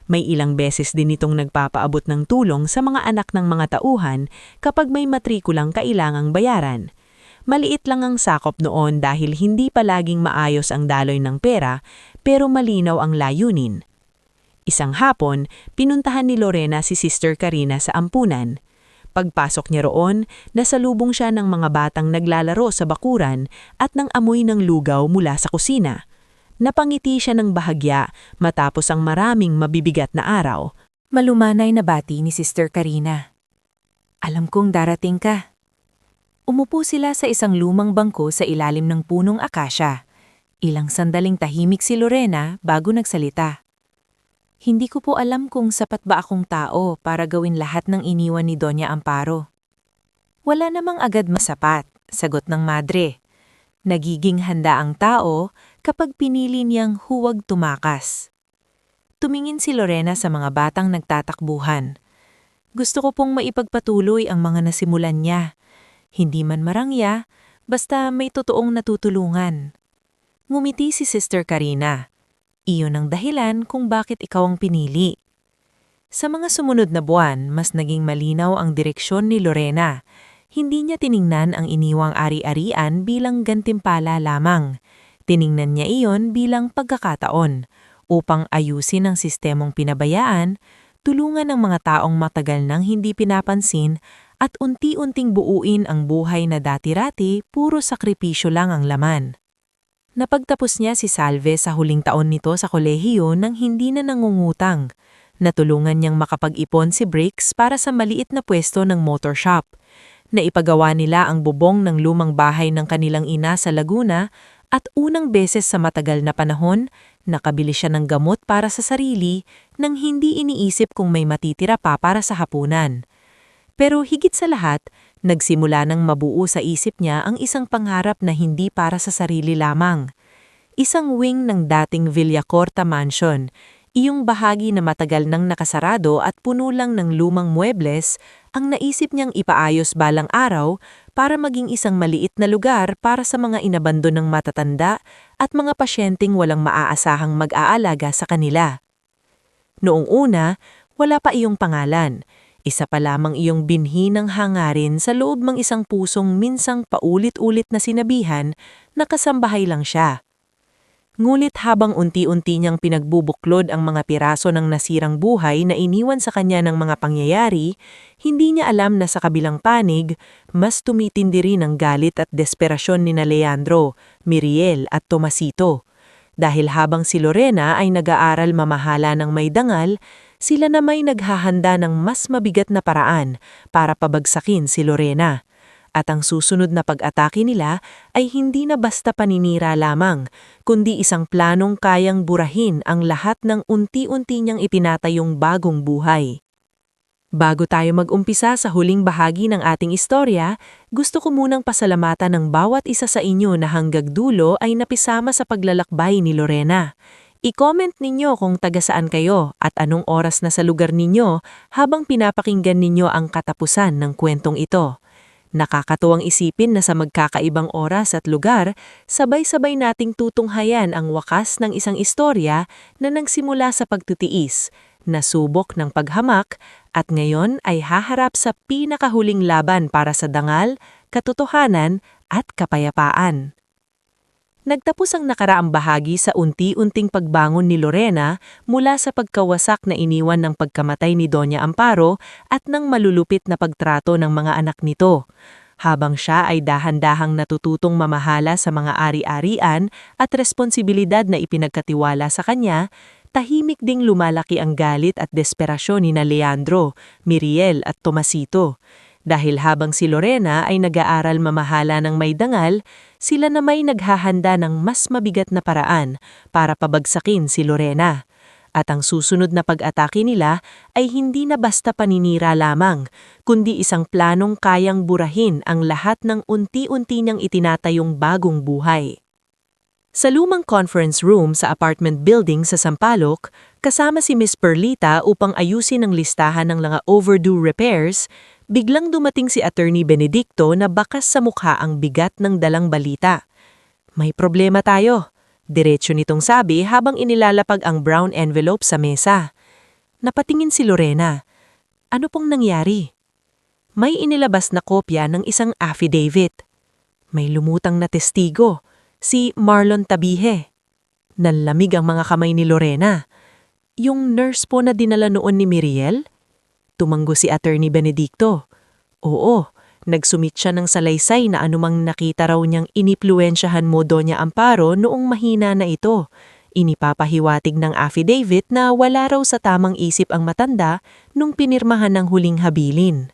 May ilang beses din itong nagpapaabot ng tulong sa mga anak ng mga tauhan kapag may matrikulang kailangang bayaran. Maliit lang ang sakop noon dahil hindi palaging maayos ang daloy ng pera, pero malinaw ang layunin. Isang hapon, pinuntahan ni Lorena si Sister Karina sa ampunan. Pagpasok niya roon, nasalubong siya ng mga batang naglalaro sa bakuran at ng amoy ng lugaw mula sa kusina. Napangiti siya ng bahagya matapos ang maraming mabibigat na araw. Malumanay na bati ni Sister Karina. Alam kong darating ka. Umupo sila sa isang lumang bangko sa ilalim ng punong akasya. Ilang sandaling tahimik si Lorena bago nagsalita. Hindi ko po alam kung sapat ba akong tao para gawin lahat ng iniwan ni Doña Amparo. Wala namang agad masapat, sagot ng madre. Nagiging handa ang tao kapag pinili niyang huwag tumakas. Tumingin si Lorena sa mga batang nagtatakbuhan. Gusto ko pong maipagpatuloy ang mga nasimulan niya. Hindi man marangya, basta may totoong natutulungan. Ngumiti si Sister Karina. Iyon ang dahilan kung bakit ikaw ang pinili. Sa mga sumunod na buwan, mas naging malinaw ang direksyon ni Lorena. Hindi niya tiningnan ang iniwang ari-arian bilang gantimpala lamang. Tiningnan niya iyon bilang pagkakataon upang ayusin ang sistemong pinabayaan, tulungan ang mga taong matagal nang hindi pinapansin at unti-unting buuin ang buhay na dati-rati puro sakripisyo lang ang laman. Napagtapos niya si Salve sa huling taon nito sa kolehiyo nang hindi na nangungutang. Natulungan niyang makapag-ipon si Briggs para sa maliit na pwesto ng motor shop. Naipagawa nila ang bubong ng lumang bahay ng kanilang ina sa Laguna at unang beses sa matagal na panahon, nakabili siya ng gamot para sa sarili nang hindi iniisip kung may matitira pa para sa hapunan. Pero higit sa lahat, nagsimula ng mabuo sa isip niya ang isang pangarap na hindi para sa sarili lamang. Isang wing ng dating Villacorta Mansion, iyong bahagi na matagal nang nakasarado at puno lang ng lumang muebles, ang naisip niyang ipaayos balang araw para maging isang maliit na lugar para sa mga inabandon ng matatanda at mga pasyenteng walang maaasahang mag-aalaga sa kanila. Noong una, wala pa iyong pangalan. Isa pa lamang iyong binhi ng hangarin sa loob ng isang pusong minsang paulit-ulit na sinabihan na kasambahay lang siya. Ngunit habang unti-unti niyang pinagbubuklod ang mga piraso ng nasirang buhay na iniwan sa kanya ng mga pangyayari, hindi niya alam na sa kabilang panig, mas tumitindi rin ang galit at desperasyon ni Leandro, Miriel at Tomasito. Dahil habang si Lorena ay nag-aaral mamahala ng may dangal, sila na may naghahanda ng mas mabigat na paraan para pabagsakin si Lorena. At ang susunod na pag-atake nila ay hindi na basta paninira lamang, kundi isang planong kayang burahin ang lahat ng unti-unti niyang itinatayong bagong buhay. Bago tayo mag-umpisa sa huling bahagi ng ating istorya, gusto ko munang pasalamatan ng bawat isa sa inyo na hanggang dulo ay napisama sa paglalakbay ni Lorena. I-comment ninyo kung taga saan kayo at anong oras na sa lugar ninyo habang pinapakinggan ninyo ang katapusan ng kwentong ito. Nakakatuwang isipin na sa magkakaibang oras at lugar, sabay-sabay nating tutunghayan ang wakas ng isang istorya na nagsimula sa pagtitiis, nasubok ng paghamak, at ngayon ay haharap sa pinakahuling laban para sa dangal, katotohanan, at kapayapaan. Nagtapos ang nakaraang bahagi sa unti-unting pagbangon ni Lorena mula sa pagkawasak na iniwan ng pagkamatay ni Doña Amparo at ng malulupit na pagtrato ng mga anak nito. Habang siya ay dahan-dahang natututong mamahala sa mga ari-arian at responsibilidad na ipinagkatiwala sa kanya, tahimik ding lumalaki ang galit at desperasyon ni Leandro, Miriel at Tomasito. Dahil habang si Lorena ay nag-aaral mamahala ng may dangal, sila na may naghahanda ng mas mabigat na paraan para pabagsakin si Lorena. At ang susunod na pag-atake nila ay hindi na basta paninira lamang, kundi isang planong kayang burahin ang lahat ng unti-unti niyang itinatayong bagong buhay. Sa lumang conference room sa apartment building sa Sampaloc, kasama si Miss Perlita upang ayusin ang listahan ng mga overdue repairs, biglang dumating si Attorney Benedicto na bakas sa mukha ang bigat ng dalang balita. May problema tayo, diretso nitong sabi habang inilalapag ang brown envelope sa mesa. Napatingin si Lorena. Ano pong nangyari? May inilabas na kopya ng isang affidavit. May lumutang na testigo, si Marlon Tabihe. Nanlamig ang mga kamay ni Lorena. Yung nurse po na dinala noon ni Miriel? Tumanggo si Attorney Benedicto. Oo, nagsumit siya ng salaysay na anumang nakita raw niyang inipluwensyahan mo Doña Amparo noong mahina na ito. Inipapahiwatig ng affidavit na wala raw sa tamang isip ang matanda nung pinirmahan ng huling habilin.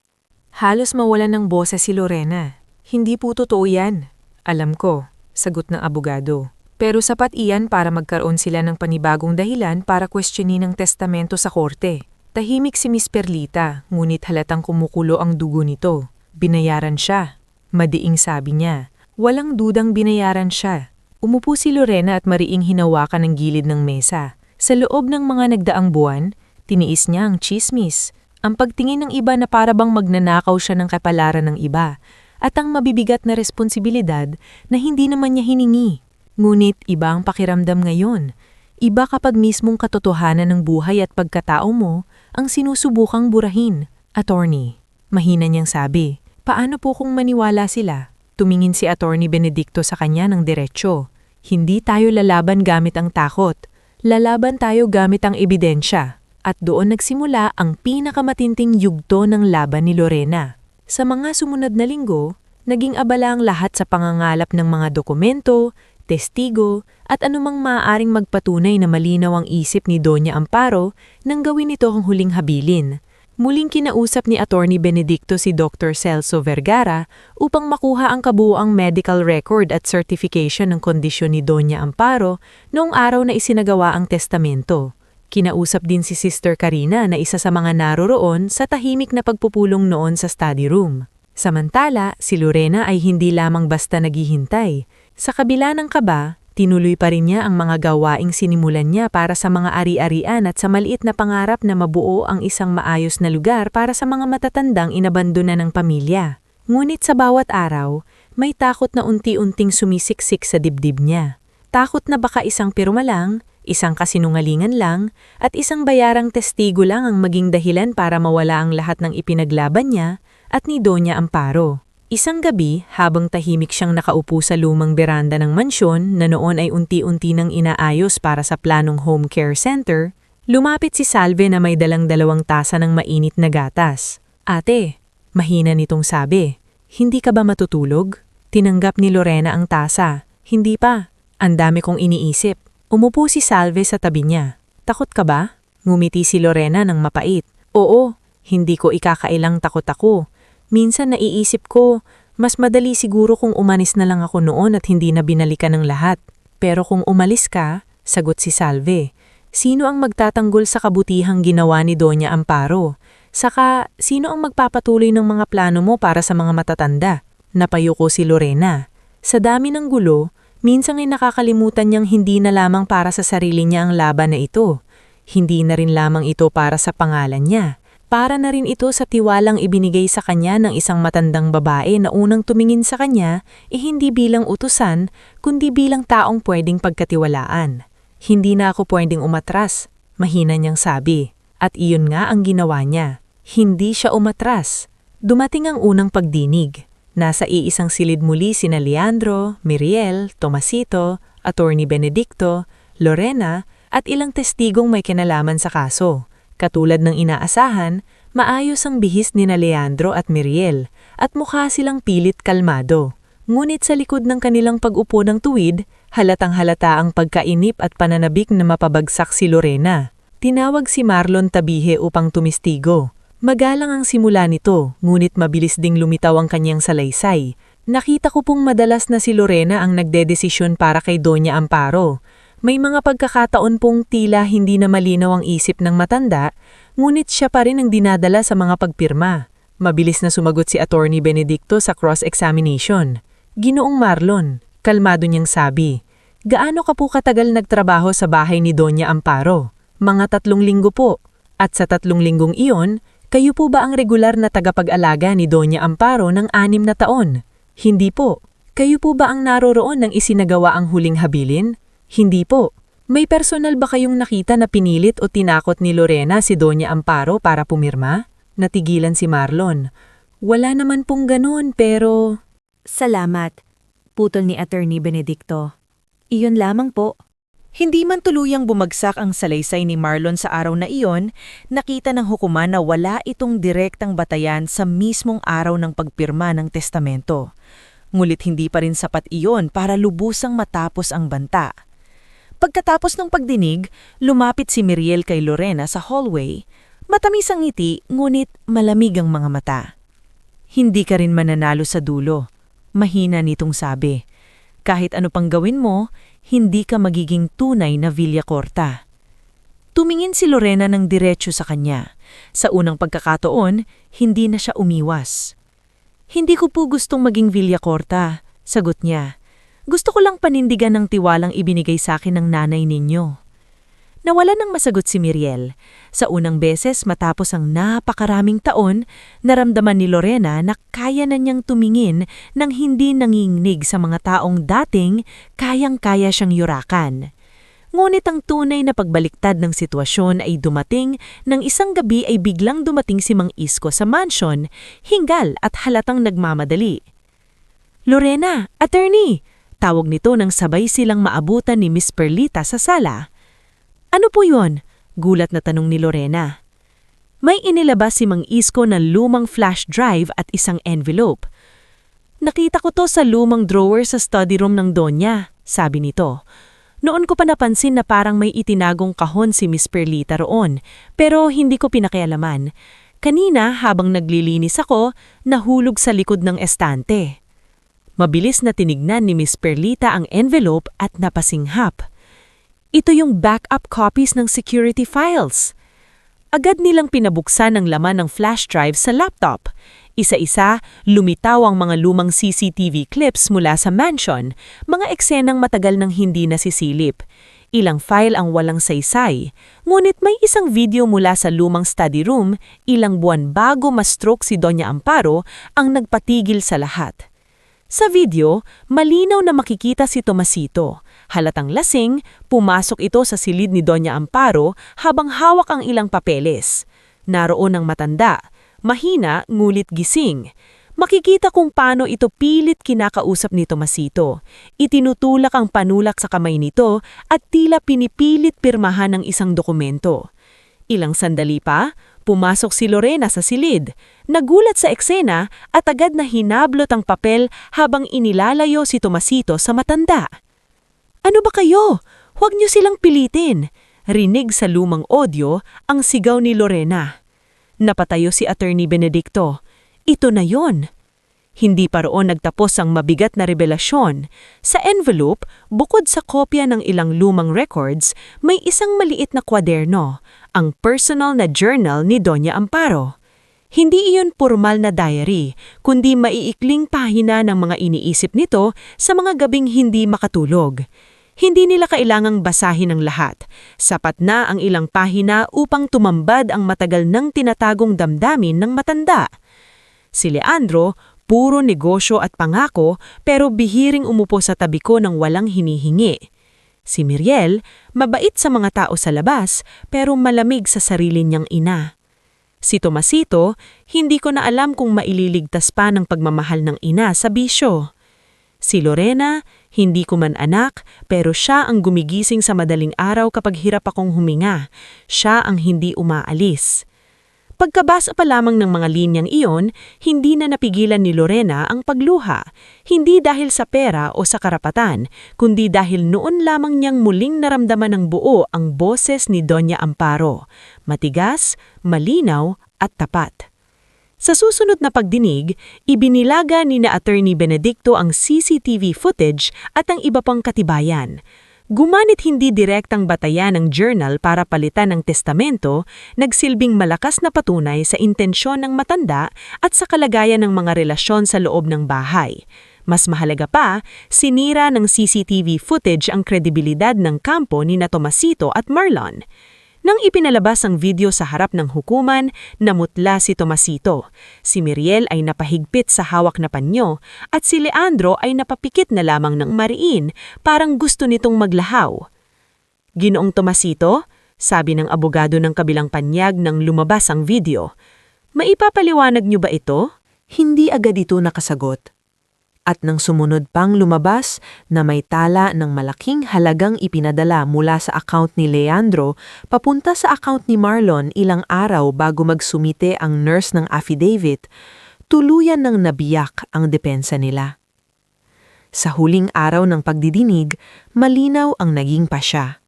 Halos mawalan ng boses si Lorena. Hindi po totoo yan. Alam ko, sagot ng abogado. Pero sapat iyan para magkaroon sila ng panibagong dahilan para questionin ang testamento sa korte. Tahimik si Miss Perlita, ngunit halatang kumukulo ang dugo nito. Binayaran siya. Madiing sabi niya. Walang dudang binayaran siya. Umupo si Lorena at mariing hinawakan ang gilid ng mesa. Sa loob ng mga nagdaang buwan, tiniis niya ang chismis. Ang pagtingin ng iba na parabang magnanakaw siya ng kapalaran ng iba. At ang mabibigat na responsibilidad na hindi naman niya hiningi. Ngunit iba ang pakiramdam ngayon. Iba kapag mismong katotohanan ng buhay at pagkatao mo ang sinusubukang burahin. Attorney, mahina niyang sabi. Paano po kung maniwala sila? Tumingin si Attorney Benedicto sa kanya ng diretsyo. Hindi tayo lalaban gamit ang takot. Lalaban tayo gamit ang ebidensya. At doon nagsimula ang pinakamatinting yugto ng laban ni Lorena. Sa mga sumunod na linggo, naging abala ang lahat sa pangangalap ng mga dokumento, testigo, at anumang maaaring magpatunay na malinaw ang isip ni Doña Amparo nang gawin ito ang huling habilin. Muling kinausap ni Attorney Benedicto si Dr. Celso Vergara upang makuha ang kabuuang medical record at certification ng kondisyon ni Doña Amparo noong araw na isinagawa ang testamento. Kinausap din si Sister Karina na isa sa mga naroroon sa tahimik na pagpupulong noon sa study room. Samantala, si Lorena ay hindi lamang basta naghihintay. Sa kabila ng kaba, tinuloy pa rin niya ang mga gawaing sinimulan niya para sa mga ari-arian at sa maliit na pangarap na mabuo ang isang maayos na lugar para sa mga matatandang inabandona ng pamilya. Ngunit sa bawat araw, may takot na unti-unting sumisiksik sa dibdib niya. Takot na baka isang pirma lang, isang kasinungalingan lang, at isang bayarang testigo lang ang maging dahilan para mawala ang lahat ng ipinaglaban niya at ni Doña Amparo. Isang gabi, habang tahimik siyang nakaupo sa lumang beranda ng mansyon na noon ay unti-unti nang inaayos para sa planong home care center, lumapit si Salve na may dalang 2 tasa ng mainit na gatas. Ate, mahina nitong sabi, hindi ka ba matutulog? Tinanggap ni Lorena ang tasa. Hindi pa. Ang dami kong iniisip. Umupo si Salve sa tabi niya. Takot ka ba? Ngumiti si Lorena ng mapait. Oo, hindi ko ikakailang takot ako. Minsan naiisip ko, mas madali siguro kung umalis na lang ako noon at hindi na binalikan ng lahat. Pero kung umalis ka, sagot si Salve, sino ang magtatanggol sa kabutihang ginawa ni Doña Amparo? Saka, sino ang magpapatuloy ng mga plano mo para sa mga matatanda? Napayuko si Lorena. Sa dami ng gulo, minsan ay nakakalimutan niyang hindi na lamang para sa sarili niya ang laban na ito. Hindi na rin lamang ito para sa pangalan niya. Para na rin ito sa tiwalang ibinigay sa kanya ng isang matandang babae na unang tumingin sa kanya, hindi bilang utusan, kundi bilang taong pwedeng pagkatiwalaan. Hindi na ako pwedeng umatras, mahina niyang sabi. At iyon nga ang ginawa niya. Hindi siya umatras. Dumating ang unang pagdinig. Nasa iisang silid muli sina Leandro, Miriel, Tomasito, Attorney Benedicto, Lorena, at ilang testigong may kinalaman sa kaso. Katulad ng inaasahan, maayos ang bihis ni Leandro at Miriel at mukha silang pilit kalmado. Ngunit sa likod ng kanilang pag-upo ng tuwid, halatang-halata ang pagkainip at pananabik na mapabagsak si Lorena. Tinawag si Marlon Tabihe upang tumistigo. Magalang ang simula nito, ngunit mabilis ding lumitaw ang kanyang salaysay. Nakita ko pong madalas na si Lorena ang nagdedesisyon para kay Doña Amparo. May mga pagkakataon pong tila hindi na malinaw ang isip ng matanda, ngunit siya pa rin ang dinadala sa mga pagpirma. Mabilis na sumagot si Attorney Benedicto sa cross-examination. Ginoong Marlon, kalmado niyang sabi, gaano ka po katagal nagtrabaho sa bahay ni Doña Amparo? Mga 3 linggo po. At sa 3 linggong iyon, kayo po ba ang regular na tagapag-alaga ni Doña Amparo ng 6 na taon? Hindi po. Kayo po ba ang naroroon nang isinagawa ang huling habilin? Hindi po. May personal ba kayong nakita na pinilit o tinakot ni Lorena si Doña Amparo para pumirma? Natigilan si Marlon. Wala naman pong ganoon pero... Salamat, putol ni Attorney Benedicto. Iyon lamang po. Hindi man tuluyang bumagsak ang salaysay ni Marlon sa araw na iyon, nakita ng hukuman na wala itong direktang batayan sa mismong araw ng pagpirma ng testamento. Ngulit hindi pa rin sapat iyon para lubusang matapos ang banta. Pagkatapos ng pagdinig, lumapit si Miriel kay Lorena sa hallway. Matamis ang ngiti, ngunit malamig ang mga mata. Hindi ka rin mananalo sa dulo. Mahina nitong sabi. Kahit ano pang gawin mo, hindi ka magiging tunay na Villacorta. Tumingin si Lorena ng diretsyo sa kanya. Sa unang pagkakataon, hindi na siya umiwas. Hindi ko po gustong maging Villacorta, sagot niya. Gusto ko lang panindigan ng tiwalang ibinigay sa akin ng nanay ninyo. Nawala nang masagot si Miriel. Sa unang beses matapos ang napakaraming taon, naramdaman ni Lorena na kaya na niyang tumingin nang hindi nanginginig sa mga taong dating kayang-kaya siyang yurakan. Ngunit ang tunay na pagbaliktad ng sitwasyon ay dumating nang isang gabi ay biglang dumating si Mang Isko sa mansion, hingal at halatang nagmamadali. Lorena, attorney! Tawag nito nang sabay silang maabutan ni Miss Perlita sa sala. Ano po yun? Gulat na tanong ni Lorena. May inilabas si Mang Isko ng lumang flash drive at isang envelope. Nakita ko to sa lumang drawer sa study room ng Donya, sabi nito. Noon ko pa napansin na parang may itinagong kahon si Miss Perlita roon, pero hindi ko pinakialaman. Kanina habang naglilinis ako, nahulog sa likod ng estante. Mabilis na tinignan ni Miss Perlita ang envelope at napasinghap. Ito yung backup copies ng security files. Agad nilang pinabuksan ang laman ng flash drive sa laptop. Isa-isa, lumitaw ang mga lumang CCTV clips mula sa mansion, mga eksenang matagal nang hindi nasisilip. Ilang file ang walang saysay, ngunit may isang video mula sa lumang study room, ilang buwan bago ma-stroke si Doña Amparo ang nagpatigil sa lahat. Sa video, malinaw na makikita si Tomasito. Halatang lasing, pumasok ito sa silid ni Doña Amparo habang hawak ang ilang papeles. Naroon ang matanda, mahina ngulit gising. Makikita kung paano ito pilit kinakausap ni Tomasito. Itinutulak ang panulak sa kamay nito at tila pinipilit pirmahan ng isang dokumento. Ilang sandali pa, pumasok si Lorena sa silid. Nagulat sa eksena at agad na hinablot ang papel habang inilalayo si Tomasito sa matanda. "Ano ba kayo? Huwag niyo silang pilitin." Rinig sa lumang audio ang sigaw ni Lorena. Napatayo si Attorney Benedicto. Ito na yon. Hindi pa roon nagtapos ang mabigat na revelasyon. Sa envelope, bukod sa kopya ng ilang lumang records, may isang maliit na kwaderno, ang personal na journal ni Doña Amparo. Hindi iyon formal na diary, kundi maiikling pahina ng mga iniisip nito sa mga gabing hindi makatulog. Hindi nila kailangang basahin ang lahat. Sapat na ang ilang pahina upang tumambad ang matagal nang tinatagong damdamin ng matanda. Si Leandro, puro negosyo at pangako pero bihiring umupo sa tabi ko ng walang hinihingi. Si Miriel, mabait sa mga tao sa labas pero malamig sa sarili niyang ina. Si Tomasito, hindi ko na alam kung maililigtas pa ng pagmamahal ng ina sa bisyo. Si Lorena, hindi ko man anak pero siya ang gumigising sa madaling araw kapag hirap akong huminga. Siya ang hindi umaalis. Pagkabasa pa lamang ng mga linyang iyon, hindi na napigilan ni Lorena ang pagluha. Hindi dahil sa pera o sa karapatan, kundi dahil noon lamang niyang muling naramdaman ng buo ang boses ni Doña Amparo. Matigas, malinaw at tapat. Sa susunod na pagdinig, ibinilaga ni na Attorney Benedicto ang CCTV footage at ang iba pang katibayan. Gumanit hindi direktang batayan ng journal para palitan ng testamento, nagsilbing malakas na patunay sa intensyon ng matanda at sa kalagayan ng mga relasyon sa loob ng bahay. Mas mahalaga pa, sinira ng CCTV footage ang kredibilidad ng kampo ni na Tomasito at Marlon. Nang ipinalabas ang video sa harap ng hukuman, namutla si Tomasito. Si Miriel ay napahigpit sa hawak na panyo at si Leandro ay napapikit na lamang ng mariin, parang gusto nitong maglahaw. "Ginoong Tomasito," sabi ng abogado ng kabilang panyag nang lumabas ang video, "maipapaliwanag niyo ba ito?" Hindi agad ito nakasagot. At nang sumunod pang lumabas na may tala ng malaking halagang ipinadala mula sa account ni Leandro papunta sa account ni Marlon ilang araw bago magsumite ang nurse ng affidavit, tuluyan ng nabiyak ang depensa nila. Sa huling araw ng pagdidinig, malinaw ang naging pasya.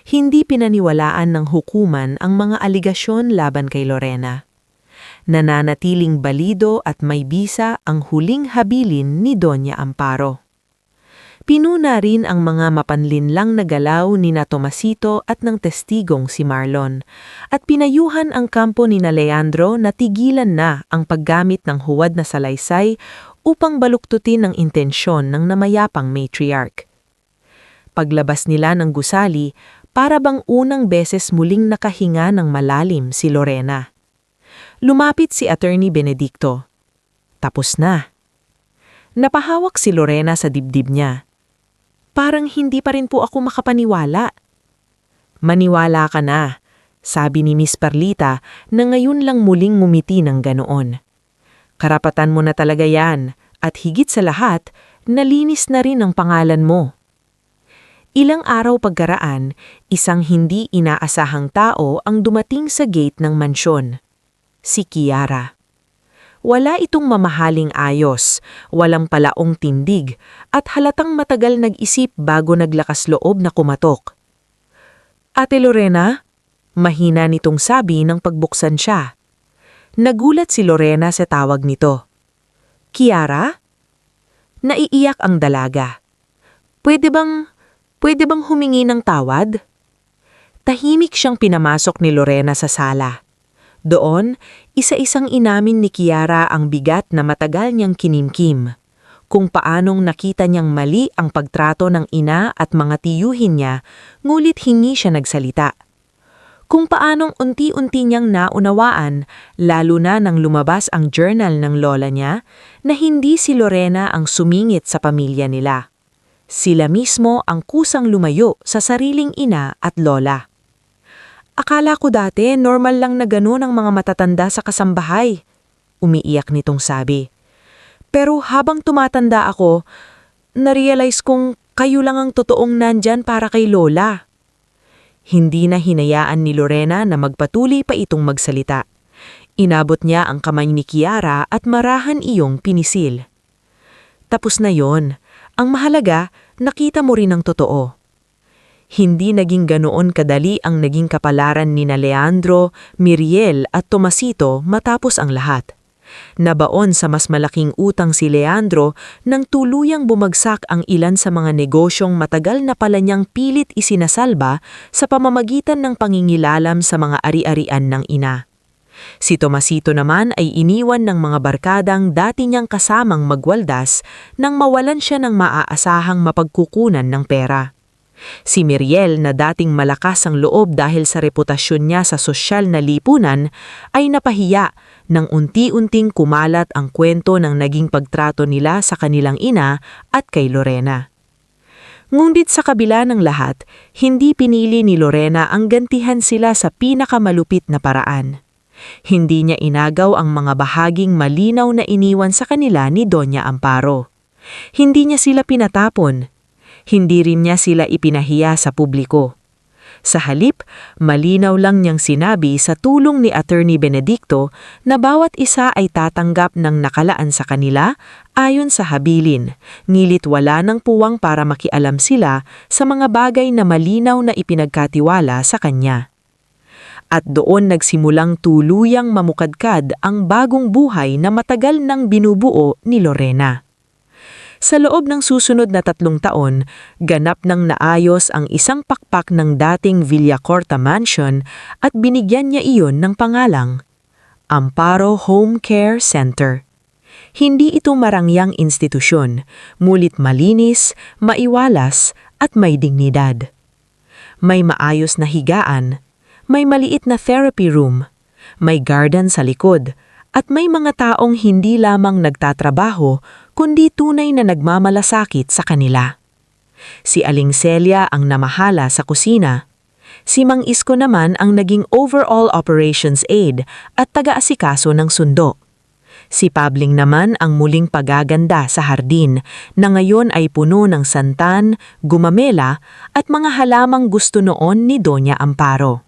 Hindi pinaniwalaan ng hukuman ang mga aligasyon laban kay Lorena. Nananatiling balido at may bisa ang huling habilin ni Doña Amparo. Pinuna rin ang mga mapanlinlang na galaw ni na Tomasito at ng testigong si Marlon, at pinayuhan ang kampo ni na Leandro na tigilan na ang paggamit ng huwad na salaysay upang baluktutin ang intensyon ng namayapang matriarch. Paglabas nila ng gusali, para bang unang beses muling nakahinga ng malalim si Lorena. Lumapit si Attorney Benedicto. Tapos na. Napahawak si Lorena sa dibdib niya. Parang hindi pa rin po ako makapaniwala. Maniwala ka na, sabi ni Miss Perlita na ngayon lang muling ngumiti ng ganoon. Karapatan mo na talaga yan at higit sa lahat, nalinis na rin ang pangalan mo. Ilang araw pagkaraan, isang hindi inaasahang tao ang dumating sa gate ng mansyon. Si Kiara. Wala itong mamahaling ayos, walang palaong tindig, at halatang matagal nag-isip bago naglakas loob na kumatok. "Ate Lorena?" Mahina nitong sabi nang pagbuksan siya. Nagulat si Lorena sa tawag nito. "Kiara?" Naiiyak ang dalaga. Pwede bang humingi ng tawad?" Tahimik siyang pinamasok ni Lorena sa sala. Doon, isa-isang inamin ni Kiara ang bigat na matagal niyang kinimkim. Kung paanong nakita niyang mali ang pagtrato ng ina at mga tiyuhin niya, ngulit hingi siya nagsalita. Kung paanong unti-unti niyang naunawaan, lalo na nang lumabas ang journal ng lola niya, na hindi si Lorena ang sumingit sa pamilya nila. Sila mismo ang kusang lumayo sa sariling ina at lola. "Akala ko dati normal lang na gano'n ang mga matatanda sa kasambahay," umiiyak nitong sabi. Pero habang tumatanda ako, narealize kong kayo lang ang totoong nandyan para kay Lola. Hindi na hinayaan ni Lorena na magpatuloy pa itong magsalita. Inabot niya ang kamay ni Kiara at marahan iyong pinisil. Tapos na yon. Ang mahalaga, nakita mo rin ang totoo. Hindi naging ganoon kadali ang naging kapalaran ni Leandro, Miriel at Tomasito matapos ang lahat. Nabaon sa mas malaking utang si Leandro nang tuluyang bumagsak ang ilan sa mga negosyong matagal na pala niyang pilit isinasalba sa pamamagitan ng pangingilalam sa mga ari-arian ng ina. Si Tomasito naman ay iniwan ng mga barkadang dati niyang kasamang magwaldas nang mawalan siya ng maaasahang mapagkukunan ng pera. Si Miriel na dating malakas ang loob dahil sa reputasyon niya sa sosyal na lipunan ay napahiya nang unti-unting kumalat ang kwento ng naging pagtrato nila sa kanilang ina at kay Lorena. Ngunit sa kabila ng lahat, hindi pinili ni Lorena ang gantihan sila sa pinakamalupit na paraan. Hindi niya inagaw ang mga bahaging malinaw na iniwan sa kanila ni Doña Amparo. Hindi niya sila pinatapon. Hindi rin niya sila ipinahiya sa publiko. Sa halip, malinaw lang niyang sinabi sa tulong ni Attorney Benedicto na bawat isa ay tatanggap ng nakalaan sa kanila ayon sa habilin, ngilit wala ng puwang para makialam sila sa mga bagay na malinaw na ipinagkatiwala sa kanya. At doon nagsimulang tuluyang mamukadkad ang bagong buhay na matagal nang binubuo ni Lorena. Sa loob ng susunod na 3 taon, ganap nang naayos ang isang pakpak ng dating Villacorta Mansion at binigyan niya iyon ng pangalang Amparo Home Care Center. Hindi ito marangyang institusyon, mulit malinis, maiwalas at may dignidad. May maayos na higaan, may maliit na therapy room, may garden sa likod, at may mga taong hindi lamang nagtatrabaho kundi tunay na nagmamalasakit sa kanila. Si Aling Celia ang namahala sa kusina. Si Mang Isko naman ang naging overall operations aide at taga-asikaso ng sundo. Si Pabling naman ang muling pagaganda sa hardin na ngayon ay puno ng santan, gumamela at mga halamang gusto noon ni Doña Amparo.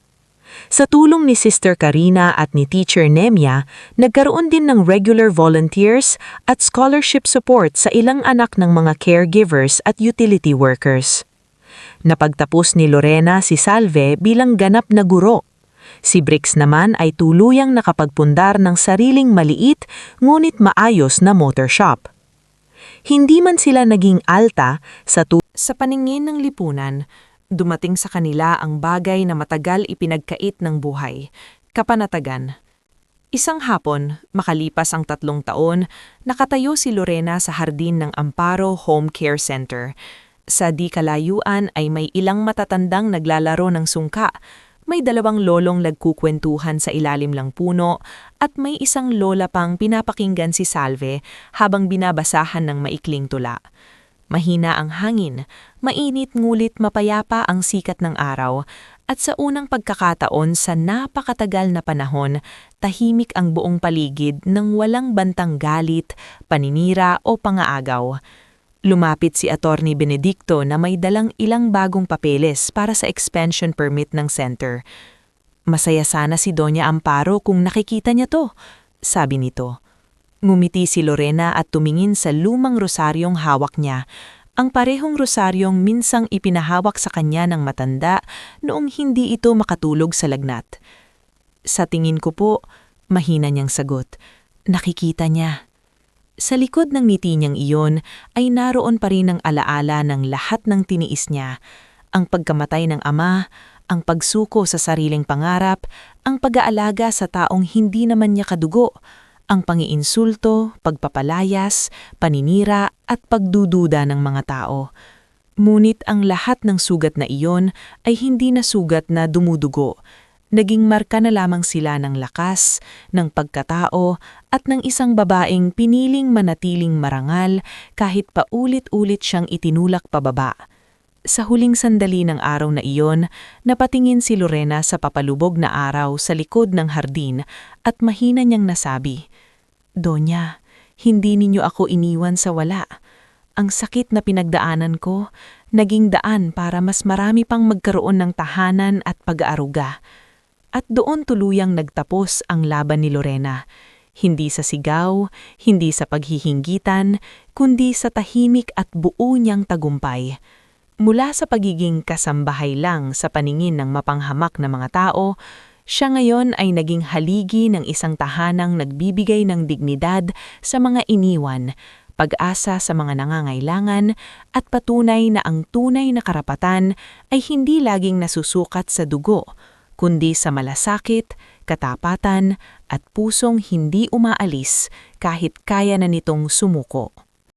Sa tulong ni Sister Karina at ni Teacher Nemia, nagkaroon din ng regular volunteers at scholarship support sa ilang anak ng mga caregivers at utility workers. Napagtapos ni Lorena si Salve bilang ganap na guro. Si Brix naman ay tuluyang nakapagpundar ng sariling maliit ngunit maayos na motor shop. Hindi man sila naging alta sa paningin ng lipunan, dumating sa kanila ang bagay na matagal ipinagkait ng buhay, kapanatagan. Isang hapon, makalipas ang 3 taon, nakatayo si Lorena sa hardin ng Amparo Home Care Center. Sa di kalayuan ay may ilang matatandang naglalaro ng sungka, may 2 lolong nagkukwentuhan sa ilalim ng puno, at may isang lola pang pinapakinggan si Salve habang binabasahan ng maikling tula. Mahina ang hangin, mainit ngulit mapayapa ang sikat ng araw, at sa unang pagkakataon sa napakatagal na panahon, tahimik ang buong paligid nang walang bantang galit, paninira o pangaagaw. Lumapit si Attorney Benedicto na may dalang ilang bagong papeles para sa expansion permit ng center. Masaya sana si Doña Amparo kung nakikita niya to, sabi nito. Ngumiti si Lorena at tumingin sa lumang rosaryong hawak niya, ang parehong rosaryong minsang ipinahawak sa kanya ng matanda noong hindi ito makatulog sa lagnat. Sa tingin ko po, mahina niyang sagot. Nakikita niya. Sa likod ng ngiti niyang iyon ay naroon pa rin ang alaala ng lahat ng tiniis niya, ang pagkamatay ng ama, ang pagsuko sa sariling pangarap, ang pag-aalaga sa taong hindi naman niya kadugo, ang pangiinsulto, pagpapalayas, paninira at pagdududa ng mga tao. Ngunit ang lahat ng sugat na iyon ay hindi na sugat na dumudugo. Naging marka na lamang sila ng lakas, ng pagkatao at ng isang babaeng piniling manatiling marangal kahit paulit-ulit siyang itinulak pababa. Sa huling sandali ng araw na iyon, napatingin si Lorena sa papalubog na araw sa likod ng hardin at mahina niyang nasabi, "Donya, hindi ninyo ako iniwan sa wala. Ang sakit na pinagdaanan ko, naging daan para mas marami pang magkaroon ng tahanan at pag-aaruga. At doon tuluyang nagtapos ang laban ni Lorena. Hindi sa sigaw, hindi sa paghihinggitan, kundi sa tahimik at buo niyang tagumpay. Mula sa pagiging kasambahay lang sa paningin ng mapanghamak na mga tao, siya ngayon ay naging haligi ng isang tahanang nagbibigay ng dignidad sa mga iniwan, pag-asa sa mga nangangailangan, at patunay na ang tunay na karapatan ay hindi laging nasusukat sa dugo, kundi sa malasakit, katapatan, at pusong hindi umaalis kahit kaya na nitong sumuko.